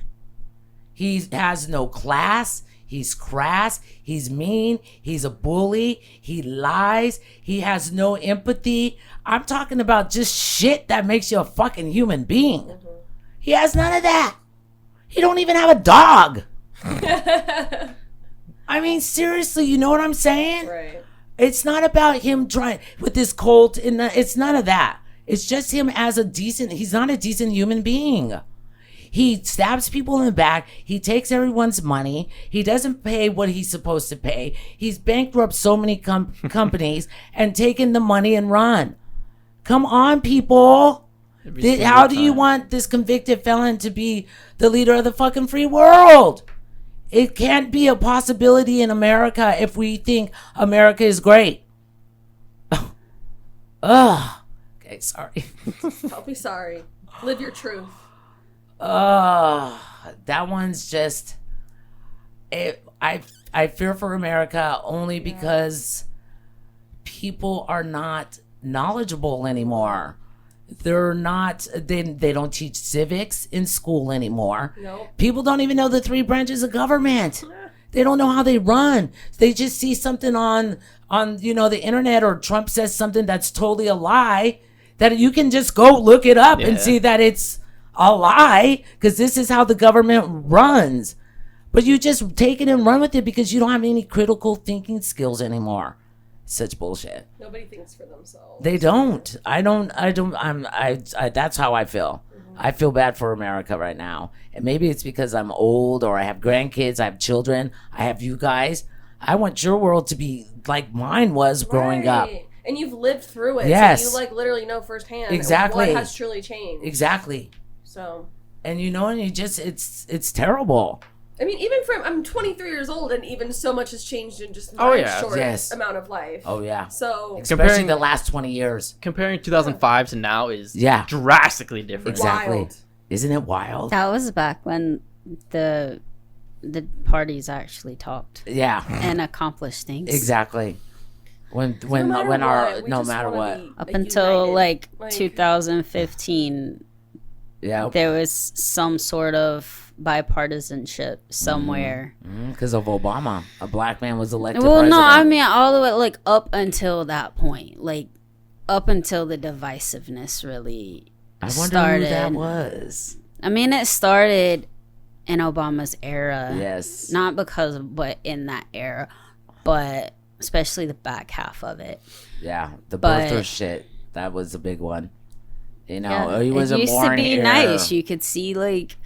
He has no class. He's crass. He's mean. He's a bully. He lies. He has no empathy. I'm talking about just shit that makes you a fucking human being. He has none of that. He don't even have a dog. I mean, seriously, you know what I'm saying? Right. It's not about him trying with this cult. It's none of that. It's just him as he's not a decent human being. He stabs people in the back. He takes everyone's money. He doesn't pay what he's supposed to pay. He's bankrupt so many companies and taken the money and run. Come on, people. How do you want this convicted felon to be the leader of the fucking free world? It can't be a possibility in America if we think America is great. Ugh. Okay, sorry. I'll be sorry. Live your truth. That one's just. I fear for America only because people are not knowledgeable anymore. They're not. They don't teach civics in school anymore. Nope. People don't even know the 3 branches of government. They don't know how they run. They just see something on the internet, or Trump says something that's totally a lie. that you can just go look it up and Yeah. see that it's a lie, because this is how the government runs. But you just take it and run with it because you don't have any critical thinking skills anymore. Such bullshit. Nobody thinks for themselves. They don't. That's how I feel. I feel bad for America right now. And maybe it's because I'm old or I have grandkids, I have children, I have you guys. I want your world to be like mine was growing up. Right. And you've lived through it. Yes. So you like literally know firsthand Exactly. what has truly changed. Exactly. So And and you just it's terrible. I mean, even I'm 23 years old, and even so much has changed in just Oh, my yeah. short Yes. amount of life. Oh yeah. So Especially Comparing- the last 20 years. Comparing 2005 to now is Yeah. drastically different. Exactly. wild. Isn't it wild? That was back when the parties actually talked Yeah. and accomplished things. Exactly. When no matter when our what, we no just matter wanna what. be, Up like, until united. like Like, 2015, Yeah. there was some sort of bipartisanship somewhere. Because of Obama, a black man was elected Well, president. no, I mean all the way like up until that point, like up until the divisiveness really I wonder started. who that was. I mean, it started in Obama's era. Yes. Not because of what in that era, but especially the back half of it. Yeah, the But- birther shit. That was a big one. You know, Yeah, he was it a used to born be heir. nice. You could see like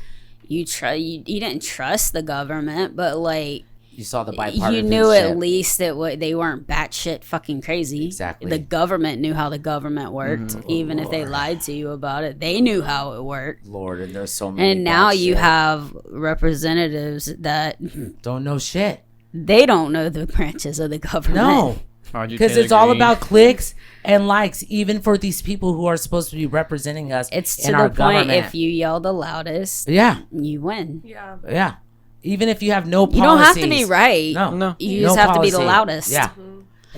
you didn't trust the government, but like You saw the bipartisan you knew shit. at least that they weren't batshit fucking crazy. Exactly. The government knew how the government worked, even if they lied to you about it. They knew how it worked. Lord, and there's so many. And now bad you shit. have representatives that don't know shit. they don't know the branches of the government. No, Aren't you because kinda it's all green? about clicks and likes. Even for these people who are supposed to be representing us, It's in to our the point government. if you yell the loudest, Yeah, you win. Yeah. yeah. Even if you have no policies. You don't have to be right. No, You no just have to be the policy. loudest. Yeah,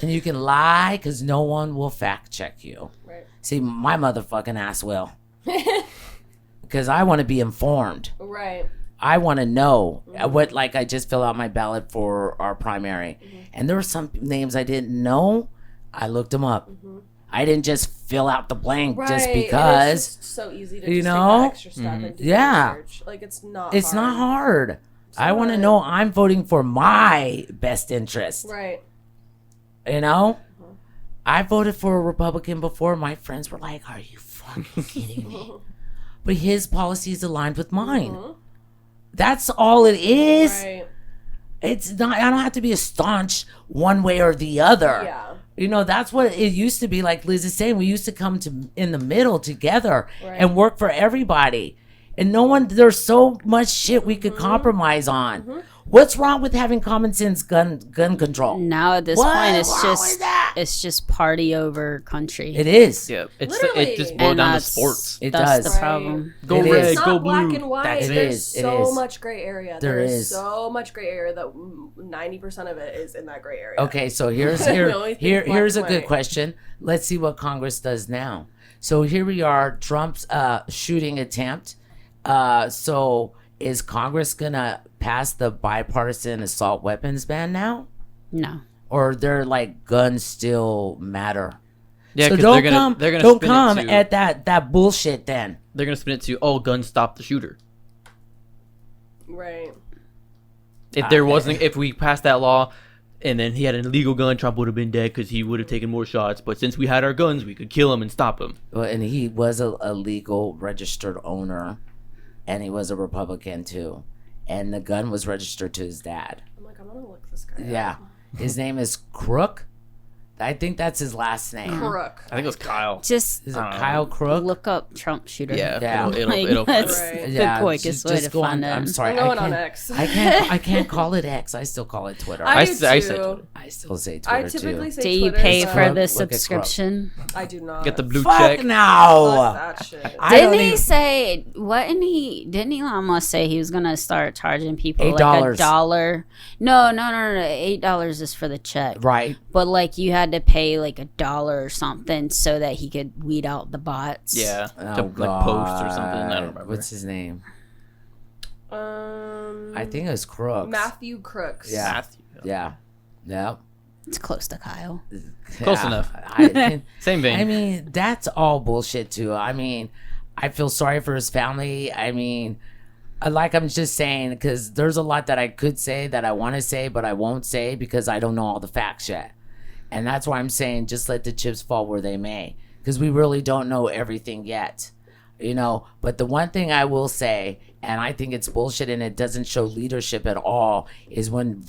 and you can lie because no one will fact check you. Right. See, my motherfucking ass will. Because I want to be informed. Right. I want to know what, like, I just fill out my ballot for our primary. And there were some names I didn't know. I looked them up. I didn't just fill out the blank Right. just and it's because. just so easy to you just take know? that extra step and do Yeah. research. Like it's not. It's not hard. I want to not. know I'm voting for my best interest. Right. You know? I voted for a Republican before. My friends were like, are you fucking kidding me? But his policies aligned with mine. That's all it is. Right. It's not, I don't have to be a staunch one way or the other. Yeah. You know, that's what it used to be. Like Liz is saying, we used to come to in the middle together Right. and work for everybody. And there's so much shit we could compromise on. What's wrong with having common sense gun control? Now at this What's point, it's wrong just with that? it's just party over country. It is. Yeah, Literally. it just boiled And down to that's- sports. It that's does. the problem. Go It red, is. It's go not black blue. and white. That's- it There's is, it so is. much gray area. There There's is. so much gray area that 90% of it is in that gray area. Okay, so here's The only thing black here's a and good white. question. Let's see what Congress does now. So here we are, Trump's shooting attempt. So is Congress gonna pass the bipartisan assault weapons ban now, No. or they're like guns still matter? Yeah, so 'cause don't they're come, gonna don't spin come it to, at that bullshit. Then They're gonna spin it to guns stop the shooter. Right. If we passed that law, and then he had an illegal gun, Trump would have been dead because he would have taken more shots. But since we had our guns, we could kill him and stop him. well, and he was a legal registered owner, and he was a Republican too, and the gun was registered to his dad. I'm like, I'm gonna look this guy Yeah, his name is Crook. I think that's his last name. up. Crook. I think it was Kyle. Just Is it Kyle Crook? look up Trump shooter. Yeah, Yeah. it'll that's Right. the quickest way to go find on. it. I'm sorry. I'm going I on can't, X. I can't call it X. I still call it Twitter. I I do s- I too. said Twitter. I still say Twitter I typically too. say Do you Twitter, pay but for Crook, the look at Crook. subscription? I do not. Get the blue Fuck check. Fuck no. that shit. I don't Didn't he even- say? Didn't Elon Musk say he was gonna start charging people like $8. $1? No. $8 is for the check. Right. But like you had to pay like $1 or something so that he could weed out the bots. Yeah, Oh, to like post or something. I God. don't remember. What's his name? I I think it was Crooks. Matthew Crooks. Yeah. Matthew. Yeah. Yeah. It's close to Kyle. Close enough. Same vein. I mean, that's all bullshit too. I mean, I feel sorry for his family. I mean, like I'm just saying, because there's a lot that I could say that I want to say, but I won't say because I don't know all the facts yet. And that's why I'm saying just let the chips fall where they may, because we really don't know everything yet. You know, but the one thing I will say, and I think it's bullshit and it doesn't show leadership at all, is when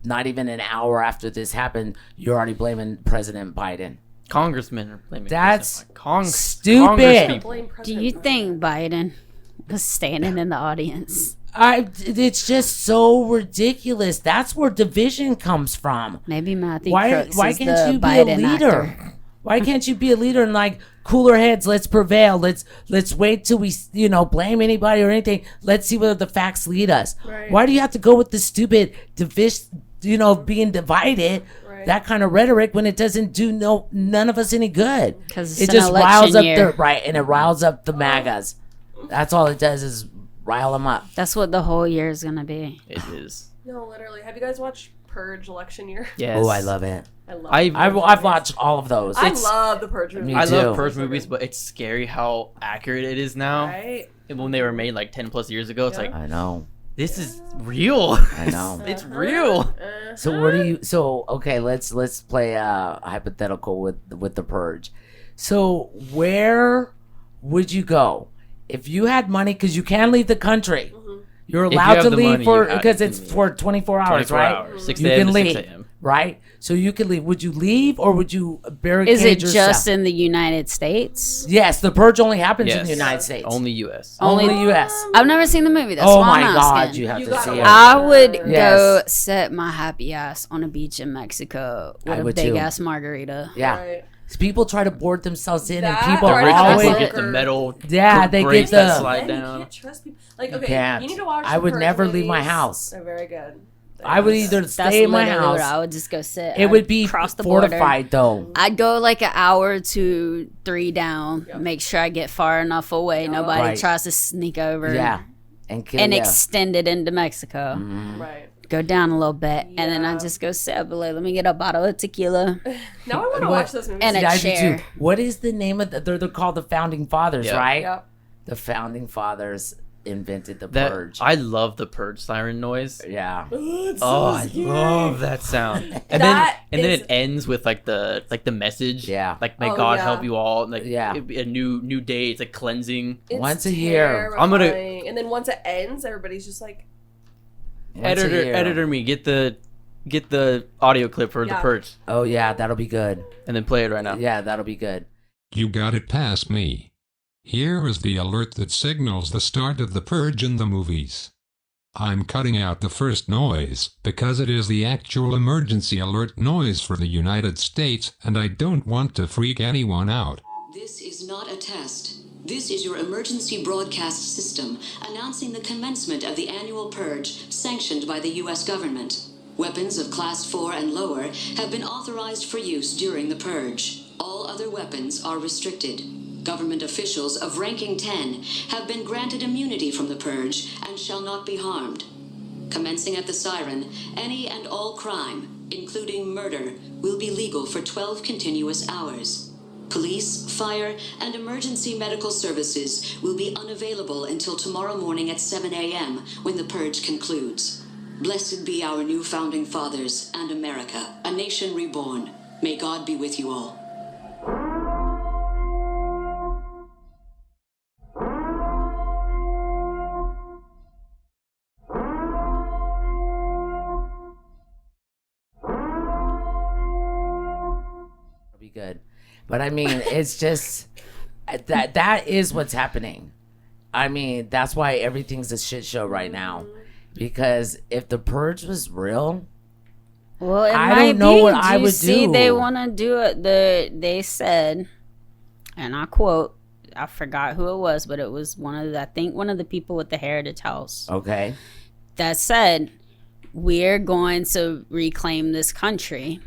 not even an hour after this happened, you're already blaming President Biden. Congressmen are blaming. That's stupid. stupid. Do you think Biden was standing in the audience? It's just so ridiculous. That's where division comes from. Maybe Matthew Why Crooks can't is you the be Biden a leader? actor. Why can't you be a leader and like cooler heads? Let's prevail. Let's wait till we blame anybody or anything. Let's see whether the facts lead us. Right. Why do you have to go with the stupid division? Being divided. Right. That kind of rhetoric when it doesn't do none of us any good. Because It just riles up and it riles up the MAGAs. That's all it does is rile them up. That's what the whole year is gonna be. It is. No, literally. Have you guys watched Purge election year? Yes. Oh, I love it. I love I've watched all of those. I love the Purge movies. Me I too. love Purge movies, but it's scary how accurate it is now. Right? And when they were made like 10 plus years ago, it's like, I know. this is real. I know. It's real. So what do you? So okay, let's play a hypothetical with the Purge. So where would you go if you had money? Because you can leave the country. You're you allowed have to the leave money, because it's for 24 hours, 24 right? hours, 6 You a.m. can to leave, 6 a.m. right? So you can leave. Would you leave or would you barricade Is it yourself? just in the United States? Yes, the Purge only happens in Yes. the United States. Only U.S. Only the U.S. I've never seen the movie. That's Oh why my I'm God, asking. you have You to gotta see watch it. I would Yes. go set my happy ass on a beach in Mexico I with a would big too. ass margarita. Yeah. Right. People try to board themselves in, That and people or are rich always. people get the metal. Yeah, they brakes get that the- slide And down. you can't trust people. Like, You okay, can't. you need to watch. I the would Purge never leave my movies. house. They're very good. I would either That's stay in my literally what I house. would just go sit. It would be across the border. fortified though. I'd go like an hour to 3 down. Yep. Make sure I get far enough away. Nobody Right. tries to sneak over. Yeah, and kill And ya. extend it into Mexico. Right. Go down a little bit, and then I Yeah. just go sit. I'd be like, let me get a bottle of tequila. Now I want to What- watch those movies. And a Yeah, I do chair. too. What is the name of they're called the Founding Fathers, Yeah. right? Yep. The Founding Fathers invented the That Purge. I love the Purge siren noise. Yeah. Oh, I love that sound. And That then is- it ends with like the message. Yeah. Like may Oh, God yeah. help you all. And, like Yeah. a new day. It's like cleansing. It's Once a year. I'm gonna- terrifying. And then once it ends, everybody's just like, Once a year. Editor me, get the audio clip for the Yeah. Purge, Oh yeah, that'll be good. and then play it right now. Yeah, that'll be good. You got it past me. Here is the alert that signals the start of the Purge in the movies. I'm cutting out the first noise because it is the actual emergency alert noise for the United States and I don't want to freak anyone out. This is not a test. This is your emergency broadcast system announcing the commencement of the annual purge sanctioned by the U.S. government. Weapons of Class 4 and lower have been authorized for use during the purge. All other weapons are restricted. Government officials of ranking 10 have been granted immunity from the purge and shall not be harmed. Commencing at the siren, any and all crime, including murder, will be legal for 12 continuous hours. Police, fire, and emergency medical services will be unavailable until tomorrow morning at 7 a.m. when the purge concludes. Blessed be our new founding fathers and America, a nation reborn. May God be with you all. It'll be good. But I mean, it's just that is what's happening. I mean, that's why everything's a shit show right now. Because if the purge was real, Well, it I might don't know be. what Do I you would see do. they want to do it. They said, and I quote, I forgot who it was, but it was one of the people with the Heritage House okay, that said, we're going to reclaim this country.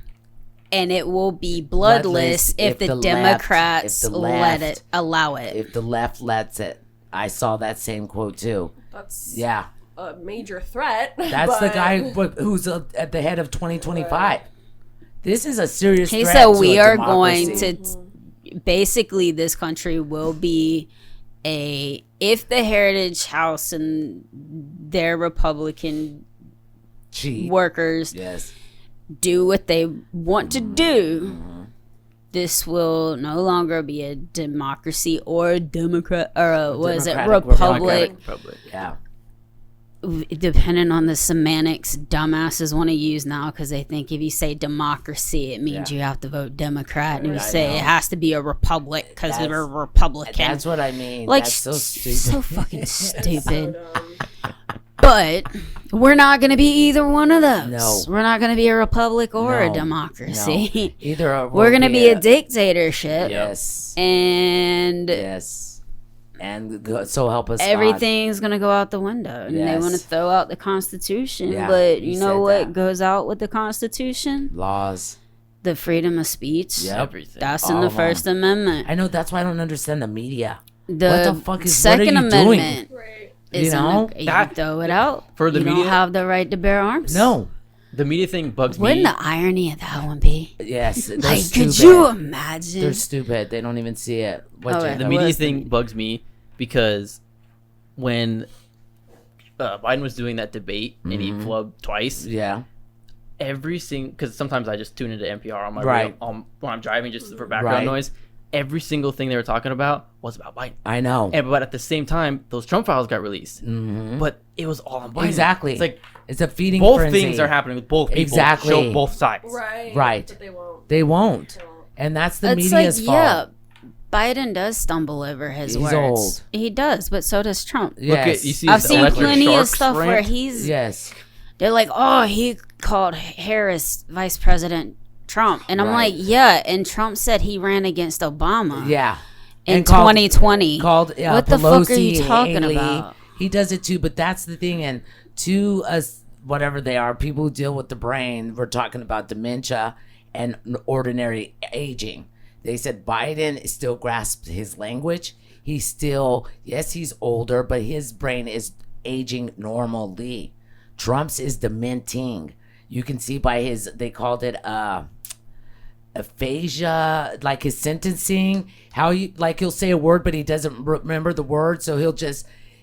And it will be bloodless if the Democrats allow it. if the left lets it. I saw that same quote too. that's Yeah, a major threat. that's the but- guy who's at the head of 2025. This is a serious He threat said to we a are democracy. going to basically this country will be if the Heritage House and their Republican cheat. workers Yes. do what they want to do, this will no longer be a democracy or a Democrat or a, what is it, Democratic Republic. Yeah. Depending on the semantics dumbasses want to use now, because they think if you say democracy, it means you have to vote Democrat, and if you say it has to be a republic because they're Republican. That's what I mean. Like, that's so stupid. so fucking stupid. But we're not going to be either one of those. No. We're not going to be a republic or a No. democracy. No. Either We're going to be a dictatorship. Yes. And Yes. And so help us God. everything's going to go out the window. And they want to Yes. throw out the Constitution. Yeah, but you you know said what that. goes out with the Constitution? Laws. The freedom of speech. Yep. Everything. That's All in the of 'em. First Amendment. I know, that's why I don't understand the media. The, What the fuck is- Second what are you doing? Amendment Right. is You know? you That- throw it out. For the you media- don't have the right to bear arms. No. The media thing bugs Wouldn't me. the irony of that one be? Yes. They're Like, stupid. could you imagine? They're stupid. They don't even see it. What Oh, you- wait. The What media was the thing media? bugs me because when Biden was doing that debate and he flubbed twice, Yeah. every single, because sometimes I just tune into NPR on my Right. when I'm driving just for background Right. noise. Every single thing they were talking about was about Biden. I know. But at the same time, those Trump files got released. But it was all on Biden. Exactly. It's like It's a feeding both frenzy. things are happening with both people. Exactly. Show both sides. Right. Right. But they won't. They won't. They won't. And that's the It's media's like, fault. yeah, Biden does stumble over his He's words. old. He does, but so does Trump. Yes. Look at, you see I've his seen electric plenty of sharks stuff where rant? he's. Yes. They're like, oh, he called Harris Vice President Trump, and I'm Right. like, yeah, and Trump said he ran against Obama. Yeah. In And called- 2020. Called What the Pelosi, fuck are you talking Haley. about? He does it too, but that's the thing. And to us, whatever they are, people who deal with the brain, we're talking about dementia and ordinary aging. They said Biden still grasps his language. He's still, yes, he's older, but his brain is aging normally. Trump's is dementing. You can see by his, they called it aphasia, like his sentencing, how you, like he'll say a word, but he doesn't remember the word. So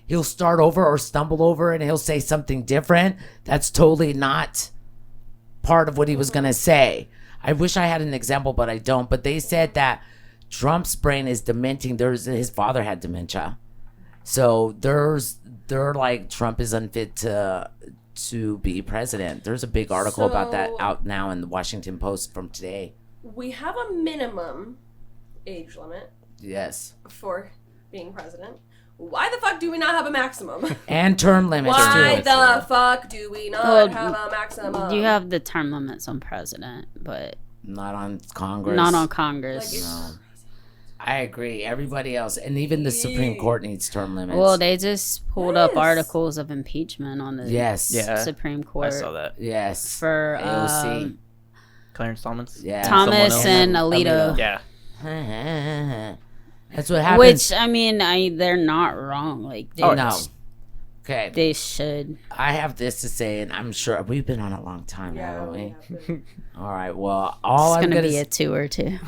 he'll start over or stumble over and he'll say something different. That's totally not part of what he was going to say. I wish I had an example, but I don't. But they said that Trump's brain is dementing. His father had dementia. So they're like, Trump is unfit to be president. There's a big article about that So- out now in the Washington Post from today. We have a minimum age limit Yes. for being president. Why the fuck do we not have a maximum? And term limits Why too. the fuck do we not Well, have a maximum? You have the term limits on president, but Not on Congress. not on like Congress. it's No. I agree. Everybody else, and even the Supreme Court needs term limits. Well, they just pulled up Yes. articles of impeachment on the yes. Yeah. Supreme Court I saw that. Yes. for AOC. Clarence Thomas. Yeah. Thomas else. and Alito. Yeah. That's what happens. Which I mean, they're not wrong. Like they, no. Okay. they should. I have this to say, and I'm sure we've been on a long time, yeah, haven't we we? have to- All right. Well, all It's I'm gonna gonna be a 2 or 2.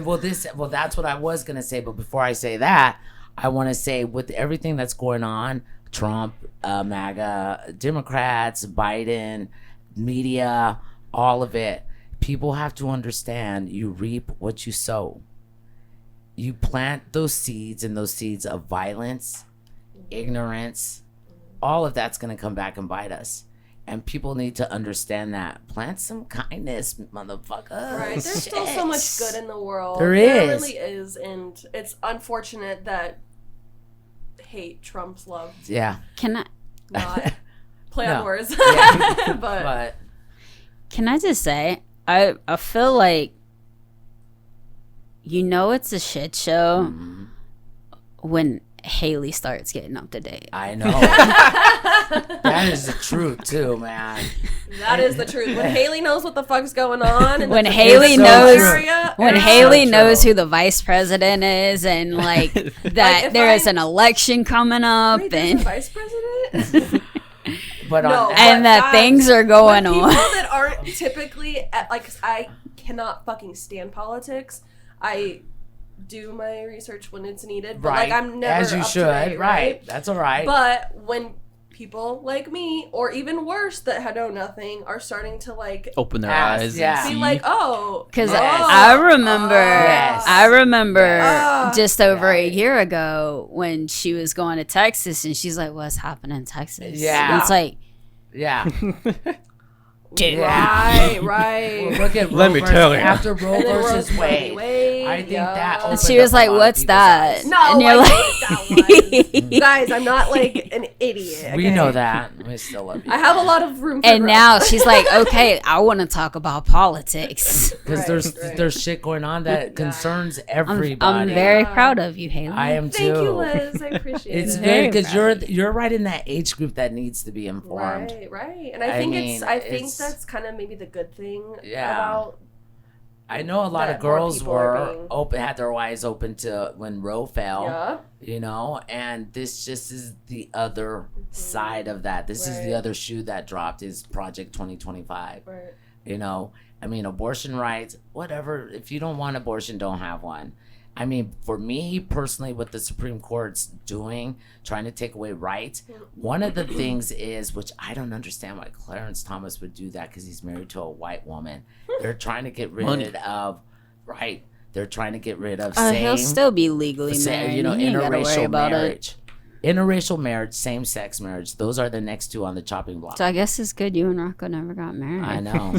well, that's what I was gonna say. But before I say that, I want to say with everything that's going on, Trump, MAGA, Democrats, Biden, media, all of it. People have to understand you reap what you sow. You plant those seeds, and those seeds of violence, ignorance, all of that's going to come back and bite us. And people need to understand that. Plant some kindness, motherfucker. Right. There's still so much good in the world. There There is. really is, and it's unfortunate that hate trumps love Yeah. Can I? not. Play No. on words. Yeah. but But Can I just say, I feel like, it's a shit show when Haley starts getting up to date. I know. That is the truth, too, man. that is the truth. When Haley knows what the fuck's going on, and When that's a Haley big knows- area, When it's Haley so knows true. who the vice president is, and like that Like, if there is I- an election coming up, Wait, there's a and vice president. But No, on and that but things are going people on. that aren't typically like I cannot fucking stand politics. I do my research when it's needed, but Right. like I'm never as you up to should. date, Right. That's all right. But when people like me, or even worse, that had know nothing, are starting to like Open their Ask, eyes. yeah. And be see. like, oh, Because Yes. I remember, Yes. I remember Yes. just over a Right. year ago when she was going to Texas, and she's like, "What's happening in Texas?" Yeah. And it's like, yeah. dude, right, right. Well, look at Let Roe me versus- tell you. After Roe And then versus Roe v. Wade, I think that and opened she was up a like, lot of "What's people's that?" eyes. No, and you're I like, know what that was. Guys, I'm not like an idiot. We okay? know that. We still love you. I have a lot of room for and growth. now she's like, "Okay, I want to talk about politics." Because Right. there's shit going on that concerns everybody. I'm very Yeah. proud of you, Haley. I am Thank too. you, Liz. I appreciate It's it. very good because proud you're right in that age group that needs to be informed. Right, right. And I I think mean, I think it's- that's kind of maybe the good thing Yeah. about I know a lot that of more girls people are were being- open, had their eyes open to when Roe fell. yeah. You know, and this just is the other side of that. This is the Right. other shoe that dropped is Project 2025. Right. You know, I mean, abortion rights, whatever. If you don't want abortion, don't have one. I mean, for me personally, what the Supreme Court's doing, trying to take away rights, one of the things is, which I don't understand why Clarence Thomas would do that because he's married to a white woman. They're trying to get rid Money. of, right? They're trying to get rid of He'll same, still be legally married. you know, You ain't gotta worry interracial about it. marriage. Interracial marriage, same-sex marriage. Those are the next two on the chopping block. So I guess it's good you and Rocco never got married. I know,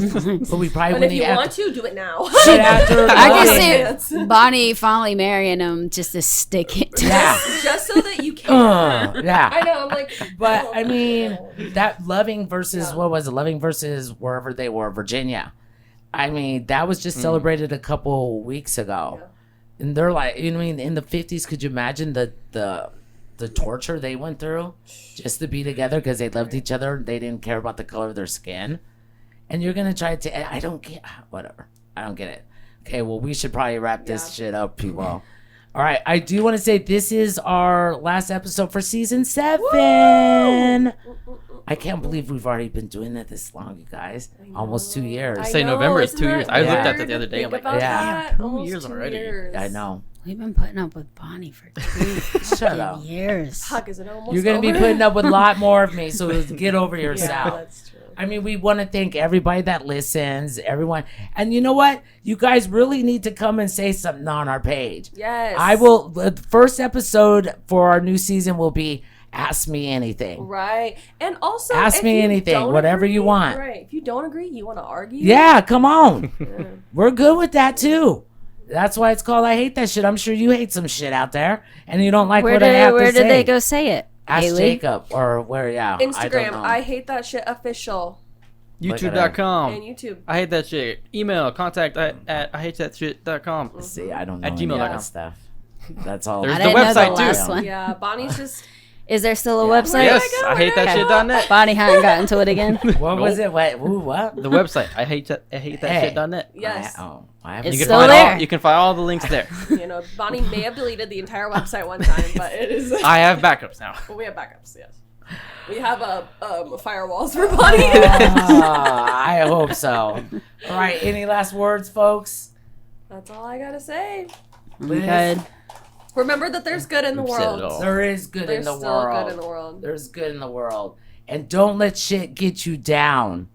but we probably And if wouldn't you have want to, do it now. shit after. I voting. can see Bonnie finally marrying him just to stick it to Yeah. Just so that you can. Yeah. I know. I'm like, But oh, I mean, no. that Loving versus Yeah. what was it? Loving versus wherever they were, Virginia. I mean, that was just celebrated a couple weeks ago, and they're like, you know, what I mean, in the 50s, could you imagine the torture they went through just to be together because they loved each other? They didn't care about the color of their skin, and you're gonna try to. I don't get whatever. I don't get it. Okay, well, we should probably wrap this shit up, people. All right, I do want to say this is our last episode for season 7. I can't believe we've already been doing it this long, you guys. Almost 2 years. I Say know, November is isn't 2 years. that I looked at weird that the other to day. I'm think like, about yeah. that? 2 Almost years 2 already. years. I know. We've been putting up with Bonnie for 2 Shut up. years. Fuck, is it almost You're going to be over? putting up with a lot more of me, so get over Yeah, yourself. that's true. I mean, we want to thank everybody that listens, everyone. And you know what? You guys really need to come and say something on our page. Yes. I will. The first episode for our new season will be Ask Me Anything. Right. And also, Ask if me you anything, don't whatever you agree- want. Right. If you don't agree, you want to argue. Yeah, come on. We're good with that too. That's why it's called I Hate That Shit. I'm sure you hate some shit out there and you don't like Where what I did have where to say. did they go say it? Ask Haley? Jacob or where, yeah. I don't Instagram. know. I hate that shit official. YouTube.com. And YouTube. I hate that shit. Email contact at IHTS.com. See, I don't know At any of gmail.com. that stuff. That's all. There's I the didn't know the website, too. last one. Yeah, Bonnie's just. Is there still a Yeah. website? Where did Yes, I go? I hate that Where did I shit.net. Bonnie hadn't gotten to it again. What was it? What? Ooh, what? The website. I hate that shit.net. Yes. I haven't It's You can still find there. all you can find all the links there. You know, Bonnie may have deleted the entire website one time, but it is. I have backups now. We have backups. Yes. We have firewalls for Bonnie. I hope so. All right. Any last words, folks? That's all I gotta say. Good. Remember that there's good in the We've said it world. all. There is good There's in the still world. good in the world. There's good in the world. And don't let shit get you down.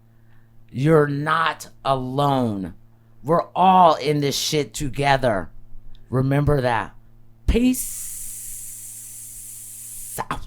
You're not alone. We're all in this shit together. Remember that. Peace out.